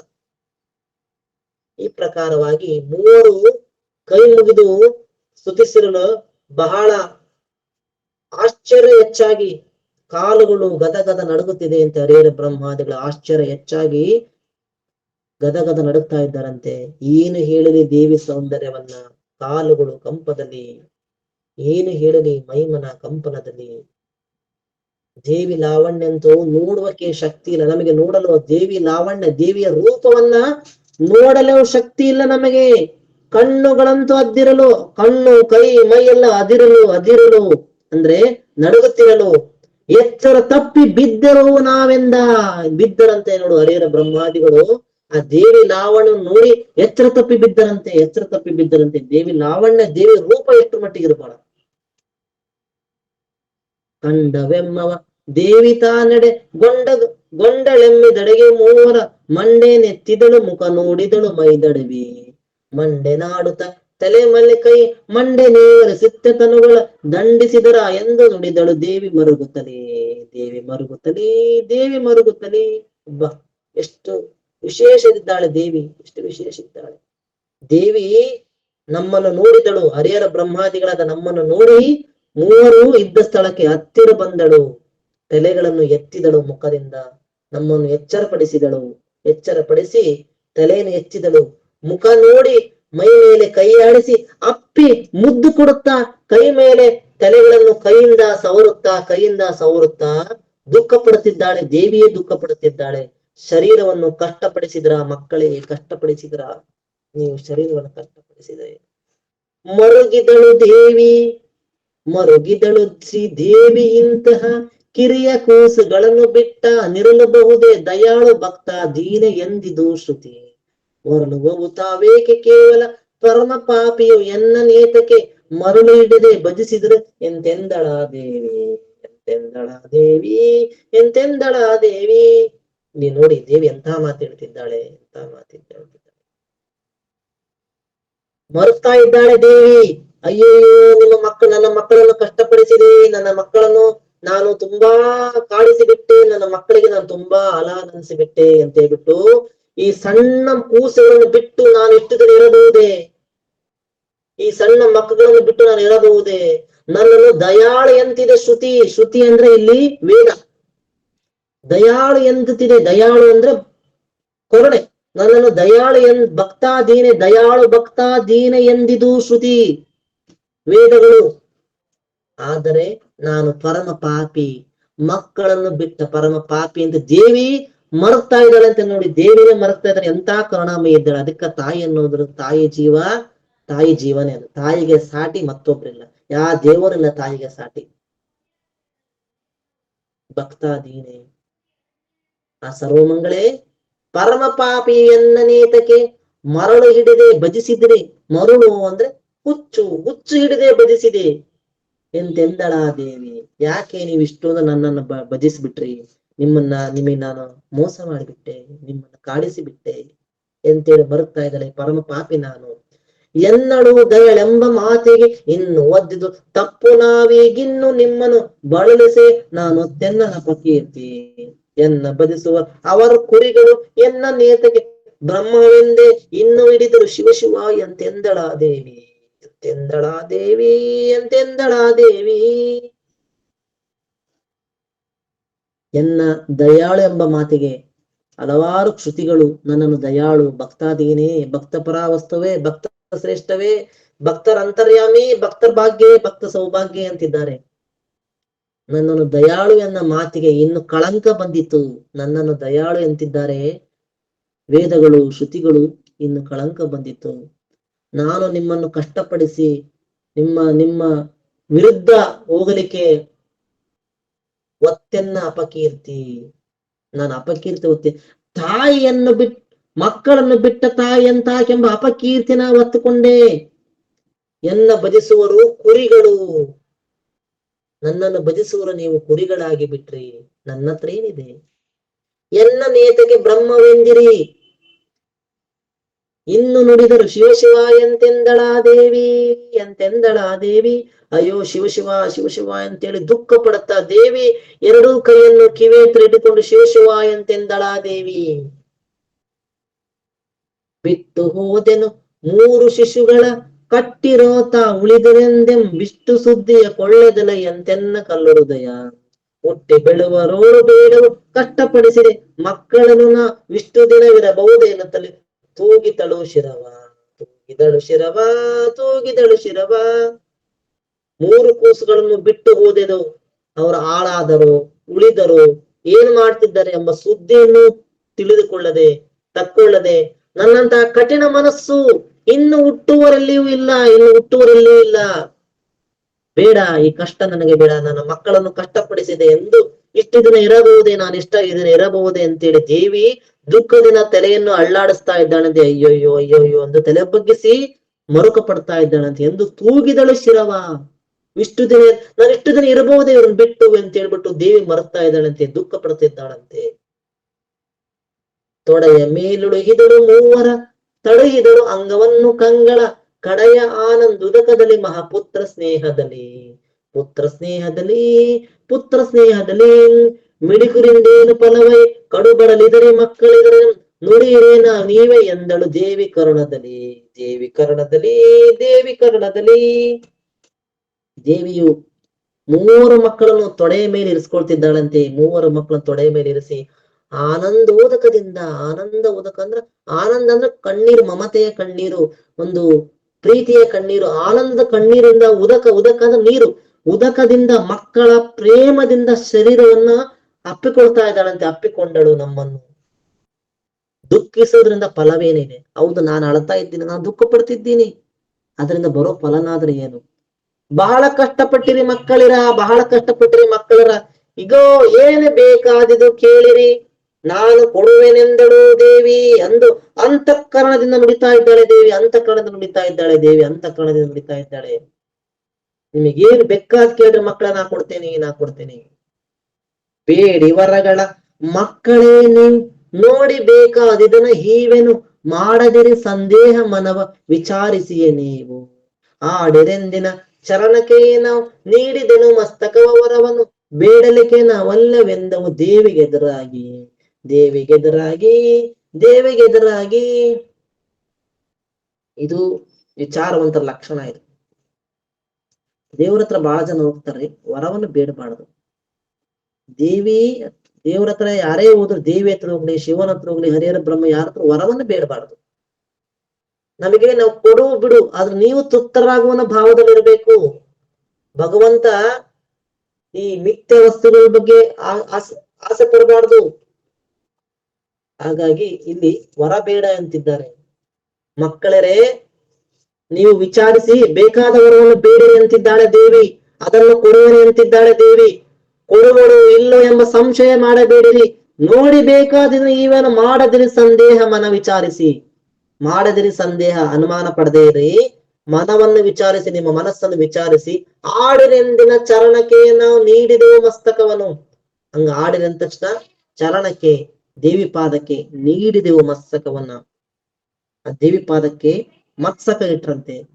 ಈ ಪ್ರಕಾರವಾಗಿ ಮೂವರು ಕೈ ಮುಗಿದು ಸ್ತುತಿಸಿರಲು ಬಹಳ ಆಶ್ಚರ್ಯ ಹೆಚ್ಚಾಗಿ ಕಾಲುಗಳು ಗದಗದ ನಡುಗುತ್ತಿದೆ ಅಂತ ಹರಿಹರ ಬ್ರಹ್ಮಾದಿಗಳ ಆಶ್ಚರ್ಯ ಹೆಚ್ಚಾಗಿ ಗದಗದ ನಡುಗ್ತಾ ಇದ್ದಾರಂತೆ. ಏನು ಹೇಳಲಿ ದೇವಿ ಸೌಂದರ್ಯವನ್ನ, ಕಾಲುಗಳು ಕಂಪದಲ್ಲಿ, ಏನು ಹೇಳಲಿ ಮೈಮನ ಕಂಪನದಲ್ಲಿ. ದೇವಿ ಲಾವಣ್ಯ ಅಂತೂ ನೋಡುವಕ್ಕೆ ಶಕ್ತಿ ಇಲ್ಲ ನಮಗೆ, ನೋಡಲು ದೇವಿ ಲಾವಣ್ಯ, ದೇವಿಯ ರೂಪವನ್ನ ನೋಡಲು ಶಕ್ತಿ ಇಲ್ಲ ನಮಗೆ. ಕಣ್ಣುಗಳಂತೂ ಅದ್ದಿರಲು, ಕಣ್ಣು ಕೈ ಮೈ ಎಲ್ಲ ಅದಿರಲು ಅದಿರಲು ಅಂದ್ರೆ ನಡುಗುತ್ತಿರಲು, ಎಚ್ಚರ ತಪ್ಪಿ ಬಿದ್ದರು ನಾವೆಂದ. ಬಿದ್ದರಂತೆ ನೋಡು ಹರಿಹರ ಬ್ರಹ್ಮಾದಿಗಳು ಆ ದೇವಿ ಲಾವಣ್ಯ ನೋಡಿ ಎಚ್ಚರ ತಪ್ಪಿ ಬಿದ್ದರಂತೆ, ಎಚ್ಚರ ತಪ್ಪಿ ಬಿದ್ದರಂತೆ. ದೇವಿ ಲಾವಣ್ಯ, ದೇವಿ ರೂಪ ಎಷ್ಟು ಮಟ್ಟಿಗೆ ಇರಬಾರ. ಕಂಡವೆಮ್ಮವ ದೇವಿ ತಾನಡೆ ಗೊಂಡಳೆಮ್ಮಿದಡೆಗೆ ಮೂವರ, ಮಂಡೆ ನೆತ್ತಿದಳು ಮುಖ ನೋಡಿದಳು ಮೈದಡವಿ, ಮಂಡೆ ನಾಡುತ್ತ ತಲೆ ಮಲ್ಲೆ ಕೈ ಮಂಡೆ ನೇವರ ಸಿತ್ತ ತನುಗಳ ದಂಡಿಸಿದರ ಎಂದು ನುಡಿದಳು ದೇವಿ ಮರುಗುತ್ತಲೇ, ದೇವಿ ಮರುಗುತ್ತಲೇ, ದೇವಿ ಮರುಗುತ್ತಲೇ. ಒಬ್ಬ ಎಷ್ಟು ವಿಶೇಷದಿದ್ದಾಳೆ ದೇವಿ, ಎಷ್ಟು ವಿಶೇಷ ಇದ್ದಾಳೆ ದೇವಿ. ನಮ್ಮನ್ನು ನೋಡಿದಳು, ಹರಿಹರ ಬ್ರಹ್ಮಾದಿಗಳಾದ ನಮ್ಮನ್ನು ನೋಡಿ ಮೂವರು ಇದ್ದ ಸ್ಥಳಕ್ಕೆ ಹತ್ತಿರ ಬಂದಳು, ತಲೆಗಳನ್ನು ಎತ್ತಿದಳು ಮುಖದಿಂದ, ನಮ್ಮನ್ನು ಎಚ್ಚರಪಡಿಸಿದಳು. ಎಚ್ಚರಪಡಿಸಿ ತಲೆಯನ್ನು ಎತ್ತಿದಳು, ಮುಖ ನೋಡಿ ಮೈ ಮೇಲೆ ಕೈ ಆಡಿಸಿ ಅಪ್ಪಿ ಮುದ್ದು ಕೊಡುತ್ತಾ ಕೈ ಮೇಲೆ ತಲೆಗಳನ್ನು ಕೈಯಿಂದ ಸವರುತ್ತಾ ದುಃಖ ಪಡುತ್ತಿದ್ದಾಳೆ. ದೇವಿಯೇ ದುಃಖ ಪಡುತ್ತಿದ್ದಾಳೆ. ಶರೀರವನ್ನು ಕಷ್ಟಪಡಿಸಿದ್ರ ಮಕ್ಕಳೇ, ಕಷ್ಟಪಡಿಸಿದ್ರ ನೀವು, ಶರೀರವನ್ನು ಕಷ್ಟಪಡಿಸಿದರೆ. ಮರುಗಿದಳು ದೇವಿ, ಮರುಗಿದಳು ಶ್ರೀ ದೇವಿ, ಇಂತಹ ಕಿರಿಯ ಕೂಸುಗಳನ್ನು ಬಿಟ್ಟ ನಿರಲಬಹುದೇ ದಯಾಳು ಭಕ್ತ ದೀನ ಎಂದಿದು ಶ್ರುತಿ, ಹೊರಳುವವು ತಾವೇಕೆ ಕೇವಲ ಪರಮ ಪಾಪಿಯು ಎನ್ನ ನೇತಕ್ಕೆ ಮರುಳು ಹಿಡದೆ ಭಜಿಸಿದ್ರು ಎಂತೆಂದಳ ದೇವಿ, ಎಂತೆಂದಳ ದೇವಿ, ಎಂತೆಂದಳ ದೇವಿ. ನೀ ನೋಡಿ ದೇವಿ ಎಂಥ ಮಾತಾಡ್ತಿದ್ದಾಳೆ, ಎಂಥ ಮಾತಾಡ್ತಿದ್ದಾಳೆ. ಮರುತ್ತಾ ಇದ್ದಾಳೆ ದೇವಿ. ಅಯ್ಯೋ ನನ್ನ ಮಕ್ಕಳನ್ನು ಕಷ್ಟಪಡಿಸಿದೆ, ನನ್ನ ಮಕ್ಕಳನ್ನು ನಾನು ತುಂಬಾ ಕಾಡಿಸಿಬಿಟ್ಟೆ, ನನ್ನ ಮಕ್ಕಳಿಗೆ ನಾನು ತುಂಬಾ ಅಲಾನನಿಸಿಬಿಟ್ಟೆ ಅಂತ ಹೇಳ್ಬಿಟ್ಟು ಈ ಸಣ್ಣ ಕೂಸುಗಳನ್ನು ಬಿಟ್ಟು ನಾನು ಎಷ್ಟು ದಿನ ಇರಬಹುದೇ, ಈ ಸಣ್ಣ ಮಕ್ಕಳನ್ನು ಬಿಟ್ಟು ನಾನು ಇರಬಹುದೇ, ನನ್ನನ್ನು ದಯಾಳು ಎಂತಿದೆ ಶ್ರುತಿ. ಶ್ರುತಿ ಅಂದ್ರೆ ಇಲ್ಲಿ ವೇದ. ದಯಾಳು ಎಂದುತ್ತಿದೆ, ದಯಾಳು ಅಂದ್ರೆ ಕರುಣೆ. ನನ್ನನ್ನು ದಯಾಳು ಭಕ್ತಾದೀನೆ, ದಯಾಳು ಭಕ್ತಾದೀನೆ ಎಂದಿದು ಶ್ರುತಿ, ವೇದಗಳು. ಆದರೆ ನಾನು ಪರಮ ಪಾಪಿ, ಮಕ್ಕಳನ್ನು ಬಿಟ್ಟ ಪರಮ ಪಾಪಿ ಅಂತ ದೇವಿ ಮರುತ್ತಾ ಇದ್ದಾಳೆ ಅಂತ ನೋಡಿ. ದೇವಿನೇ ಮರುತ್ತಾ ಇದ್ದಾಳೆ, ಎಂತ ಕರುಣಾಮಯಿ ಇದ್ದಾಳೆ. ಅದಕ್ಕೆ ತಾಯಿ ಅನ್ನೋದ್ರು, ತಾಯಿ ಜೀವ, ತಾಯಿ ಜೀವನೇ ಅದು. ತಾಯಿಗೆ ಸಾಟಿ ಮತ್ತೊಬ್ರಿಲ್ಲ, ಯಾವ ದೇವರಿಲ್ಲ ತಾಯಿಗೆ ಸಾಟಿ. ಭಕ್ತಾದೀನೆ ಆ ಸರ್ವಮಂಗಳೇ ಪರಮ ಪಾಪಿ ಎನ್ನನೇತಕ್ಕೆ ಮರಳು ಹಿಡಿದೆ ಭಜಿಸಿದ್ರಿ. ಮರಳು ಅಂದ್ರೆ ಹುಚ್ಚು, ಹುಚ್ಚು ಹಿಡಿದೆ ಭಜಿಸಿದೆ ಎಂತೆಂದಳ ದೇವಿ. ಯಾಕೆ ನೀವು ಇಷ್ಟೊಂದು ನನ್ನನ್ನು ಭಜಿಸ್ಬಿಟ್ರಿ? ನಿಮಗೆ ನಾನು ಮೋಸ ಮಾಡಿಬಿಟ್ಟೆ, ನಿಮ್ಮನ್ನ ಕಾಡಿಸಿ ಬಿಟ್ಟೆ ಎಂತೇಳಿ ಬರುತ್ತಾ ಇದ್ದಾಳೆ. ಪರಮ ಪಾಪಿ ನಾನು ಎನ್ನಳು ದಯಳೆಂಬ ಮಾತಿಗೆ ಇನ್ನು ಒದ್ದಿದು ತಪ್ಪು ನಾವೀಗಿನ್ನು ನಿಮ್ಮನ್ನು ಬಳಲಿಸೆ ನಾನು ತೆನ್ನನ ಪಕೀರ್ತಿ. ಎನ್ನ ಬದಿಸುವ ಅವರ ಕುರಿಗಳು ಎನ್ನ ನೇತಗೆ ಬ್ರಹ್ಮವೆಂದೇ ಇನ್ನು ಹಿಡಿದರು ಶಿವ ಶಿವ ಎಂತೆಂದಳ ದೇವಿ, ಎಂತೆಂದಳ ದೇವಿ, ಎಂತೆಂದಳ ದೇವಿ. ಎನ್ನ ದಯಾಳು ಎಂಬ ಮಾತಿಗೆ ಹಲವಾರು ಶ್ರುತಿಗಳು ನನ್ನನ್ನು ದಯಾಳು, ಭಕ್ತಾದೀನೇ, ಭಕ್ತ ಪರಾವಸ್ತುವೇ, ಭಕ್ತ ಶ್ರೇಷ್ಠವೇ, ಭಕ್ತರ ಅಂತರ್ಯಾಮಿ, ಭಕ್ತರ ಭಾಗ್ಯ, ಭಕ್ತ ಸೌಭಾಗ್ಯ ಅಂತಿದ್ದಾರೆ. ನನ್ನನ್ನು ದಯಾಳು ಎನ್ನ ಮಾತಿಗೆ ಇನ್ನು ಕಳಂಕ ಬಂದಿತ್ತು. ನನ್ನನ್ನು ದಯಾಳು ಎಂತಿದ್ದಾರೆ ವೇದಗಳು, ಶ್ರುತಿಗಳು. ಇನ್ನು ಕಳಂಕ ಬಂದಿತ್ತು. ನಾನು ನಿಮ್ಮನ್ನು ಕಷ್ಟಪಡಿಸಿ ನಿಮ್ಮ ವಿರುದ್ಧ ಹೋಗಲಿಕ್ಕೆ ಒತ್ತೆನ್ನ ಅಪಕೀರ್ತಿ, ನಾನು ಅಪಕೀರ್ತಿ ಒತ್ತೆ. ತಾಯಿಯನ್ನು ಮಕ್ಕಳನ್ನು ಬಿಟ್ಟ ತಾಯಿ ಎಂಬ ಅಪಕೀರ್ತಿನ ಒತ್ತುಕೊಂಡೆ. ಎನ್ನ ಭಜಿಸುವರು ಕುರಿಗಳು, ನನ್ನನ್ನು ಭಜಿಸುವರು ನೀವು ಕುರಿಗಳಾಗಿ ಬಿಟ್ರಿ. ನನ್ನ ಹತ್ರ ಏನಿದೆ? ಎನ್ನ ನೇತಗೆ ಬ್ರಹ್ಮವೆಂದಿರಿ ಇನ್ನು ನುಡಿದರು ಶಿವ ಶಿವ ಎಂತೆಂದಳ ದೇವಿ, ಎಂತೆಂದಳ ದೇವಿ. ಅಯ್ಯೋ ಶಿವ ಶಿವ ಶಿವ ಶಿವ ಅಂತೇಳಿ ದುಃಖ ಪಡುತ್ತಾ ದೇವಿ ಎರಡೂ ಕೈಯನ್ನು ಕಿವಿ ಹತ್ರ ಇಟ್ಟುಕೊಂಡು ಶಿವ ಶಿವ ಎಂತೆಂದಳ ದೇವಿ. ಬಿಟ್ಟು ಹೋದೆನು 3 ಶಿಶುಗಳ ಕಟ್ಟಿರೋತ ಉಳಿದರೆಂದೆಂ ವಿಷ್ಣು ಸುದ್ದಿಯ ಕೊಳ್ಳೆದಲ ಎಂತೆನ್ನ ಕಲ್ಲು ಹೃದಯ. ಹುಟ್ಟಿ ಬೆಳುವರೋಳು ಬೇಡವು ಕಷ್ಟಪಡಿಸಿದೆ ಮಕ್ಕಳನ್ನು ನಾ ವಿಷ್ಣು ದಿನವಿರಬಹುದೇನುತ್ತಲೇ ತೂಗಿದಳು ಶಿರವ, ತೂಗಿದಳು ಶಿರವ, ತೂಗಿದಳು ಶಿರವ. 3 ಕೂಸುಗಳನ್ನು ಬಿಟ್ಟು ಹೋದೆದು ಅವರು ಹಾಳಾದರು, ಉಳಿದರು, ಏನ್ ಮಾಡ್ತಿದ್ದಾರೆ ಎಂಬ ಸುದ್ದಿಯನ್ನು ತಿಳಿದುಕೊಳ್ಳದೆ ತಕ್ಕೊಳ್ಳದೆ ನನ್ನಂತಹ ಕಠಿಣ ಮನಸ್ಸು ಇನ್ನು ಹುಟ್ಟುವರಲ್ಲಿಯೂ ಇಲ್ಲ, ಇನ್ನು ಹುಟ್ಟುವರಲ್ಲಿಯೂ ಇಲ್ಲ. ಬೇಡ, ಈ ಕಷ್ಟ ನನಗೆ ಬೇಡ. ನನ್ನ ಮಕ್ಕಳನ್ನು ಕಷ್ಟಪಡಿಸಿದೆ ಎಂದು ಇಷ್ಟು ದಿನ ಇರಬಹುದೇ, ನಾನು ಇಷ್ಟ ಇದನ್ನ ಇರಬಹುದೇ ಅಂತೇಳಿ ದೇವಿ ದುಃಖದಿನ ತಲೆಯನ್ನು ಅಳ್ಳಾಡಿಸ್ತಾ ಇದ್ದಾಳಂತೆ. ಅಯ್ಯೋಯ್ಯೋ ಅಯ್ಯೋಯ್ಯೋ ಎಂದು ತಲೆ ಬಗ್ಗಿಸಿ ಮರುಕ ಪಡ್ತಾ ಇದ್ದಾಳಂತೆ. ಎಂದು ತೂಗಿದಳು ಶಿರವ. ನಾನು ಇಷ್ಟು ದಿನ ಇರಬಹುದೇ ಇವ್ರನ್ನ ಬಿಟ್ಟು ಅಂತ ಹೇಳ್ಬಿಟ್ಟು ದೇವಿ ಮರುತ್ತಾ ಇದ್ದಾಳಂತೆ, ದುಃಖ ಪಡ್ತಿದ್ದಾಳಂತೆ. ತೊಡೆಯ ಮೇಲುಳುಹಿದಳು 3 ತಡೆಹಿದಳು ಅಂಗವನ್ನು ಕಂಗಳ ಕಡೆಯ ಆನಂದುದಕದಲ್ಲಿ ಮಹಾಪುತ್ರ ಸ್ನೇಹದಲ್ಲಿ, ಪುತ್ರ ಸ್ನೇಹದಲ್ಲಿ, ಪುತ್ರ ಸ್ನೇಹದಲ್ಲಿ ಮಿಡಿಕುರಿಂದೇನು ಫಲವೈ ಕಡುಬಡಲಿದರೆ ಮಕ್ಕಳಿದರೆ ನುಡಿಯಿರೇನ ನೀವೇ ಎಂದಳು ದೇವಿ ಕರುಣದಲ್ಲಿ, ದೇವಿ ಕರುಣದಲ್ಲಿ, ದೇವಿ ಕರುಣದಲ್ಲಿ. ದೇವಿಯು 3 ಮಕ್ಕಳನ್ನು ತೊಡೆಯ ಮೇಲೆ ಇರಿಸ್ಕೊಳ್ತಿದ್ದಾಳಂತೆ. 3 ಮಕ್ಕಳನ್ನು ತೊಡೆಯ ಮೇಲೆ ಇರಿಸಿ ಆನಂದೋದಕದಿಂದ, ಆನಂದ ಉದಕ ಅಂದ್ರೆ ಆನಂದ ಅಂದ್ರೆ ಕಣ್ಣೀರು, ಮಮತೆಯ ಕಣ್ಣೀರು, ಒಂದು ಪ್ರೀತಿಯ ಕಣ್ಣೀರು, ಆನಂದ ಕಣ್ಣೀರಿಂದ ಉದಕ, ಉದಕ ಅಂದ್ರೆ ನೀರು, ಉದಕದಿಂದ ಮಕ್ಕಳ ಪ್ರೇಮದಿಂದ ಶರೀರವನ್ನ ಅಪ್ಪಿಕೊಳ್ತಾ ಇದ್ದಾಳಂತೆ. ಅಪ್ಪಿಕೊಂಡಳು ನಮ್ಮನ್ನು. ದುಃಖಿಸೋದ್ರಿಂದ ಫಲವೇನಿದೆ? ಹೌದು, ನಾನು ಅಳ್ತಾ ಇದ್ದೀನಿ, ನಾನು ದುಃಖ ಪಡ್ತಿದ್ದೀನಿ, ಅದರಿಂದ ಬರೋ ಫಲನಾದ್ರೆ ಏನು? ಬಹಳ ಕಷ್ಟಪಟ್ಟಿರಿ ಮಕ್ಕಳಿರ, ಬಹಳ ಕಷ್ಟಪಟ್ಟಿರಿ ಮಕ್ಕಳಿರ, ಈಗೋ ಏನು ಬೇಕಾದಿದು ಕೇಳಿರಿ, ನಾನು ಕೊಡುವೆನೆಂದಳು ದೇವಿ ಅಂದು ಅಂತಃಕರಣದಿಂದ ನುಡಿತಾ ಇದ್ದಾಳೆ ದೇವಿ, ಅಂತಃಕರಣದಿಂದ ನುಡಿತಾ ಇದ್ದಾಳೆ ದೇವಿ, ಅಂತಃಕರಣದಿಂದ ನುಡಿತಾ ಇದ್ದಾಳೆ. ನಿಮಗೇನು ಬೇಕಾದ್ ಕೇಳಿದ್ರೆ ಮಕ್ಕಳ ನಾ ಕೊಡ್ತೇನೆ, ನಾ ಕೊಡ್ತೇನೆ. ಬೇಡಿ ವರಗಳ ಮಕ್ಕಳೇ ನೀವು ನೋಡಿ ಬೇಕಾದಿದನ ಹೀವೆನು ಮಾಡದಿರಿ ಸಂದೇಹ ಮನವ ವಿಚಾರಿಸಿಯೇ ನೀವು. ಆಡಿರೆಂದಿನ ಚರಣಕ್ಕೆ ನಾವು ನೀಡಿದೆನು ಮಸ್ತಕವ ವರವನ್ನು ಬೇಡಲಿಕ್ಕೆ ನಾವಲ್ಲವೆಂದವು ದೇವಿಗೆದುರಾಗಿ, ದೇವಿಗೆದುರಾಗಿ, ದೇವಿಗೆದುರಾಗಿ. ಇದು ವಿಚಾರವಂತರ ಲಕ್ಷಣ. ಇದು ದೇವ್ರ ಹತ್ರ ಬಹಳ ಜನ ಹೋಗ್ತಾರ್ರಿ, ವರವನ್ನು ಬೇಡಬಾರದು. ದೇವ್ರ ಹತ್ರ ಯಾರೇ ಹೋದ್ರು, ದೇವಿ ಹತ್ರ ಹೋಗ್ಲಿ, ಶಿವನ ಹತ್ರ ಹೋಗ್ಲಿ, ಹರಿಹರ ಬ್ರಹ್ಮ ಯಾರ ಹತ್ರ ವರವನ್ನು ಬೇಡಬಾರದು. ನಮಗೆ ನಾವು ಕೊಡು ಬಿಡು, ಆದ್ರೆ ನೀವು ತೃಪ್ತರಾಗುವ ಭಾವದಲ್ಲಿರ್ಬೇಕು. ಭಗವಂತ ಈ ಮಿಥ್ಯ ವಸ್ತುಗಳ ಬಗ್ಗೆ ಆಸೆ ಪಡಬಾರ್ದು. ಹಾಗಾಗಿ ಇಲ್ಲಿ ವರ ಬೇಡ ಅಂತಿದ್ದಾರೆ. ಮಕ್ಕಳರೇ, ನೀವು ವಿಚಾರಿಸಿ ಬೇಕಾದ ವರವನ್ನು ಬೇಡಿರಿ ಅಂತಿದ್ದಾಳೆ ದೇವಿ. ಅದನ್ನು ಕೊಡುವನೆ ಅಂತಿದ್ದಾಳೆ ದೇವಿ. ಕೊಡುವಳು ಇಲ್ಲೋ ಎಂಬ ಸಂಶಯ ಮಾಡಬೇಡಿರಿ. ನೋಡಿ ಬೇಕಾದ್ರೆ ಈವನು ಮಾಡದಿರಿ ಸಂದೇಹ ಮನ ವಿಚಾರಿಸಿ. ಮಾಡದಿರಿ ಸಂದೇಹ, ಅನುಮಾನ ಪಡದೇ ಇರಿ, ಮನವನ್ನು ವಿಚಾರಿಸಿ, ನಿಮ್ಮ ಮನಸ್ಸನ್ನು ವಿಚಾರಿಸಿ. ಆಡಿರೆಂದಿನ ಚರಣಕ್ಕೆ ನಾವು ನೀಡಿದೆವು ಮಸ್ತಕವನ್ನು. ಹಂಗ ಆಡಿದ ತಕ್ಷಣ ಚರಣಕ್ಕೆ, ದೇವಿ ಪಾದಕ್ಕೆ ನೀಡಿದೆವು ಮಸ್ತಕವನ್ನ. ಆ ದೇವಿ ಪಾದಕ್ಕೆ ಮತ್ಸಕ ಇಟ್ರಂತೆ.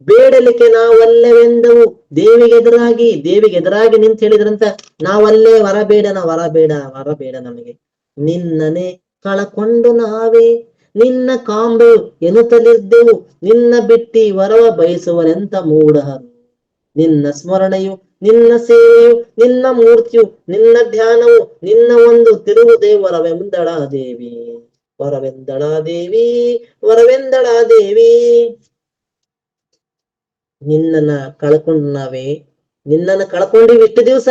ಬೇಡಲಿಕ್ಕೆ ನಾವಲ್ಲವೆಂದವು, ದೇವಿಗೆ ಎದುರಾಗಿ ನಿಂತು ಹೇಳಿದ್ರಂತ, ನಾವಲ್ಲೇ, ವರ ಬೇಡ, ವರ ಬೇಡ, ವರ ಬೇಡ ನಮಗೆ. ನಿನ್ನನೆ ಕಳಕೊಂಡು ನಾವೇ ನಿನ್ನ ಕಾಂಬೆ ಎನ್ನುತ್ತಲಿದ್ದೆವು, ನಿನ್ನ ಬಿಟ್ಟಿ ವರವ ಬಯಸುವರೆಂತ ಮೂಢರು. ನಿನ್ನ ಸ್ಮರಣೆಯು, ನಿನ್ನ ಸೇವೆಯು, ನಿನ್ನ ಮೂರ್ತಿಯು, ನಿನ್ನ ಧ್ಯಾನವು, ನಿನ್ನ ಒಂದು ತಿರುವುದೇ ವರವೆಂದಳ ದೇವಿ, ವರವೆಂದಳ ದೇವಿ, ವರವೆಂದಳ ದೇವಿ. ನಿನ್ನನ್ನ ಕಳ್ಕೊಂಡು ನಾವೇ, ನಿನ್ನನ್ನ ಕಳ್ಕೊಂಡಿವಿ ಇಷ್ಟು ದಿವಸ.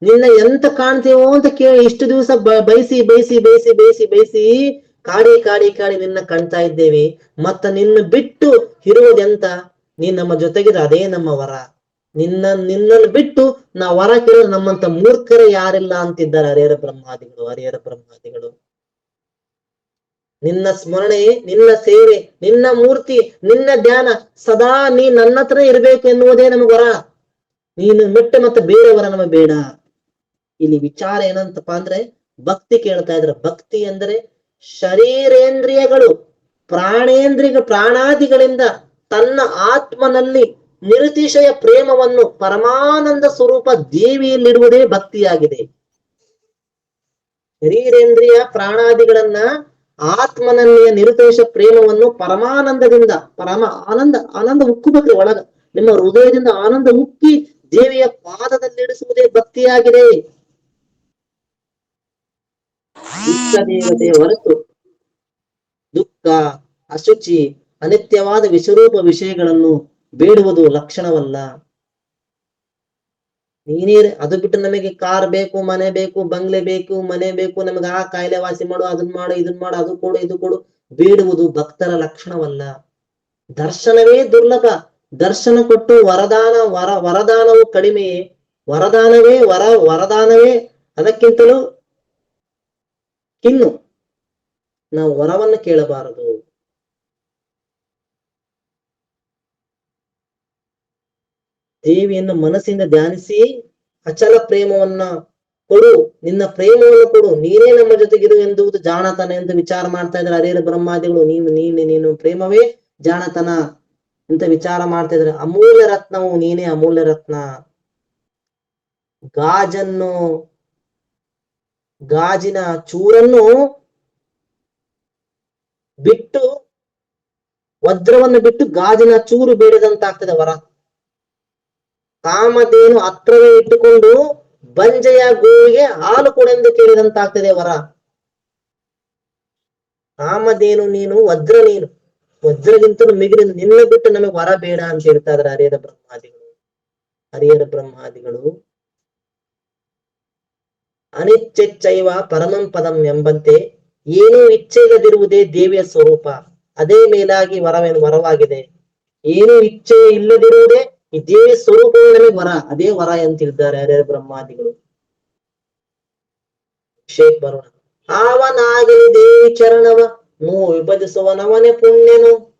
ನಿನ್ನ ಎಂತ ಕಾಣ್ತೀವೋ ಅಂತ ಕೇಳಿ ಇಷ್ಟು ದಿವಸ ಬಯಸಿ ಬಯಸಿ ಬಯಸಿ ಬಯಸಿ ಬಯಸಿ ಕಾಡಿ ಕಾಡಿ ಕಾಡಿ ನಿನ್ನ ಕಾಣ್ತಾ ಇದ್ದೇವೆ. ಮತ್ತ ನಿನ್ನ ಬಿಟ್ಟು ಇರುವುದೆಂತ? ನೀನ್ ನಮ್ಮ ಜೊತೆಗಿದ್ರೆ ಅದೇ ನಮ್ಮ ವರ. ನಿನ್ನನ್ನು ಬಿಟ್ಟು ನಾ ವರ ಕೇಳಿದ್ರೆ ನಮ್ಮಂತ ಮೂರ್ಖರೇ ಯಾರಿಲ್ಲ ಅಂತಿದ್ದಾರೆ ಹರಿಹರ ಬ್ರಹ್ಮಾದಿಗಳು. ನಿನ್ನ ಸ್ಮರಣೆ, ನಿನ್ನ ಸೇವೆ, ನಿನ್ನ ಮೂರ್ತಿ, ನಿನ್ನ ಧ್ಯಾನ ಸದಾ ನೀ ನನ್ನ ಹತ್ರ ಇರ್ಬೇಕು ಎನ್ನುವುದೇ ನಮಗ್ ವರ. ನೀನು ಬಿಟ್ಟು ಮತ್ತೆ ಬೇರೆ ವರ ನಮಗೆ ಬೇಡ. ಇಲ್ಲಿ ವಿಚಾರ ಏನಂತಪ್ಪ ಅಂದ್ರೆ, ಭಕ್ತಿ ಕೇಳ್ತಾ ಇದ್ರ. ಭಕ್ತಿ ಅಂದ್ರೆ ಶರೀರೇಂದ್ರಿಯಗಳು, ಪ್ರಾಣಾದಿಗಳಿಂದ ತನ್ನ ಆತ್ಮನಲ್ಲಿ ನಿರತಿಶಯ ಪ್ರೇಮವನ್ನು ಪರಮಾನಂದ ಸ್ವರೂಪ ದೇವಿಯಲ್ಲಿಡುವುದೇ ಭಕ್ತಿಯಾಗಿದೆ. ಶರೀರೇಂದ್ರಿಯ ಪ್ರಾಣಾದಿಗಳನ್ನ ಆತ್ಮನಲ್ಲಿಯ ನಿರುತೇಶ ಪ್ರೇಮವನ್ನು ಪರಮಾನಂದದಿಂದ, ಆನಂದ ಉಕ್ಕುಬೇಕ್ರಿ ಒಳಗ. ನಿಮ್ಮ ಹೃದಯದಿಂದ ಆನಂದ ಉಕ್ಕಿ ದೇವಿಯ ಪಾದದಲ್ಲಿಡಿಸುವುದೇ ಭಕ್ತಿಯಾಗಿದೆ. ಇಷ್ಟ ದೇವತೆಯ ಹೊರತು ದುಃಖ, ಅಶುಚಿ, ಅನಿತ್ಯವಾದ ವಿಶ್ವರೂಪ ವಿಷಯಗಳನ್ನು ಬೇಡುವುದು ಲಕ್ಷಣವಲ್ಲ. ನೀನೇ ಅದು ಬಿಟ್ಟು ನಮಗೆ ಕಾರ್ ಬೇಕು, ಮನೆ ಬೇಕು, ಬಂಗ್ಲೆ ಬೇಕು, ಮನೆ ಬೇಕು, ನಮಗೆ ಆ ಕಾಯಿಲೆ ವಾಸಿ ಮಾಡು, ಅದನ್ನ ಮಾಡು, ಇದನ್ ಮಾಡು, ಅದು ಕೊಡು, ಇದು ಕೊಡು ಬೇಡುವುದು ಭಕ್ತರ ಲಕ್ಷಣವಲ್ಲ. ದರ್ಶನವೇ ದುರ್ಲಭ. ದರ್ಶನ ಕೊಟ್ಟು ವರದಾನವು ಕಡಿಮೆಯೇ. ವರದಾನವೇ ಅದಕ್ಕಿಂತಲೂ ಕಿನ್ನು. ನಾವು ವರವನ್ನು ಕೇಳಬಾರದು. ದೇವಿಯನ್ನು ಮನಸ್ಸಿಂದ ಧ್ಯಾನಿಸಿ ಅಚಲ ಪ್ರೇಮವನ್ನ ಕೊಡು, ನಿನ್ನ ಪ್ರೇಮವನ್ನು ಕೊಡು, ನೀನೇ ನಮ್ಮ ಜೊತೆಗಿರು ಎಂದುವುದು ಜಾಣತನ ಎಂದು ವಿಚಾರ ಮಾಡ್ತಾ ಇದ್ದಾರೆ ಹರಿಹರ ಬ್ರಹ್ಮಾದಿಗಳು. ನೀನು ಪ್ರೇಮವೇ ಜಾಣತನ ಅಂತ ವಿಚಾರ ಮಾಡ್ತಾ ಇದ್ದಾರೆ. ಅಮೂಲ್ಯ ರತ್ನವು ನೀನೇ, ಅಮೂಲ್ಯ ರತ್ನ. ಗಾಜಿನ ಚೂರನ್ನು ಬಿಟ್ಟು, ವಜ್ರವನ್ನು ಬಿಟ್ಟು ಗಾಜಿನ ಚೂರು ಬೇಡದಂತಾಗ್ತದೆ ವರ. ಕಾಮಧೇನು ಹತ್ರವೇ ಇಟ್ಟುಕೊಂಡು ಬಂಜೆಯ ಗೋವಿಗೆ ಹಾಲು ಕೊಡೆಂದು ಕೇಳಿದಂತಾಗ್ತದೆ ವರ. ಕಾಮಧೇನು ನೀನು, ವಜ್ರಗಿಂತಲೂ ಮಿಗಿಲಿನ ನಿನ್ನ ಬಿಟ್ಟು ನಮಗೆ ವರ ಬೇಡ ಅಂತ ಹೇಳ್ತಾ ಇದ್ದಾರೆ ಹರಿಹರ ಬ್ರಹ್ಮಾದಿಗಳು. ಅನಿಚ್ಛೈವ ಪರಮಂ ಪದಂ ಎಂಬಂತೆ ಏನೂ ಇಚ್ಛೆ ಇಲ್ಲದಿರುವುದೇ ದೇವಿಯ ಸ್ವರೂಪ. ಅದೇ ಮೇಲಾಗಿ ವರವಾಗಿದೆ. ಏನೂ ಇಚ್ಛೆ ಇಲ್ಲದಿರುವುದೇ ಈ ದೇವಿಯ ಸ್ವರೂಪವೇ ನಮಗೆ ವರ. ಅದೇ ವರ ಅಂತ ಹೇಳ್ತಾರೆ ಹರಿಹರ ಬ್ರಹ್ಮಾದಿಗಳು. ಶೇಖ್ ಬರೋಣ. ಅವನಾಗಲಿ ದೇವಿ ಚರಣವ ವಿಭಜಿಸುವನವನೇ ಪುಣ್ಯನು.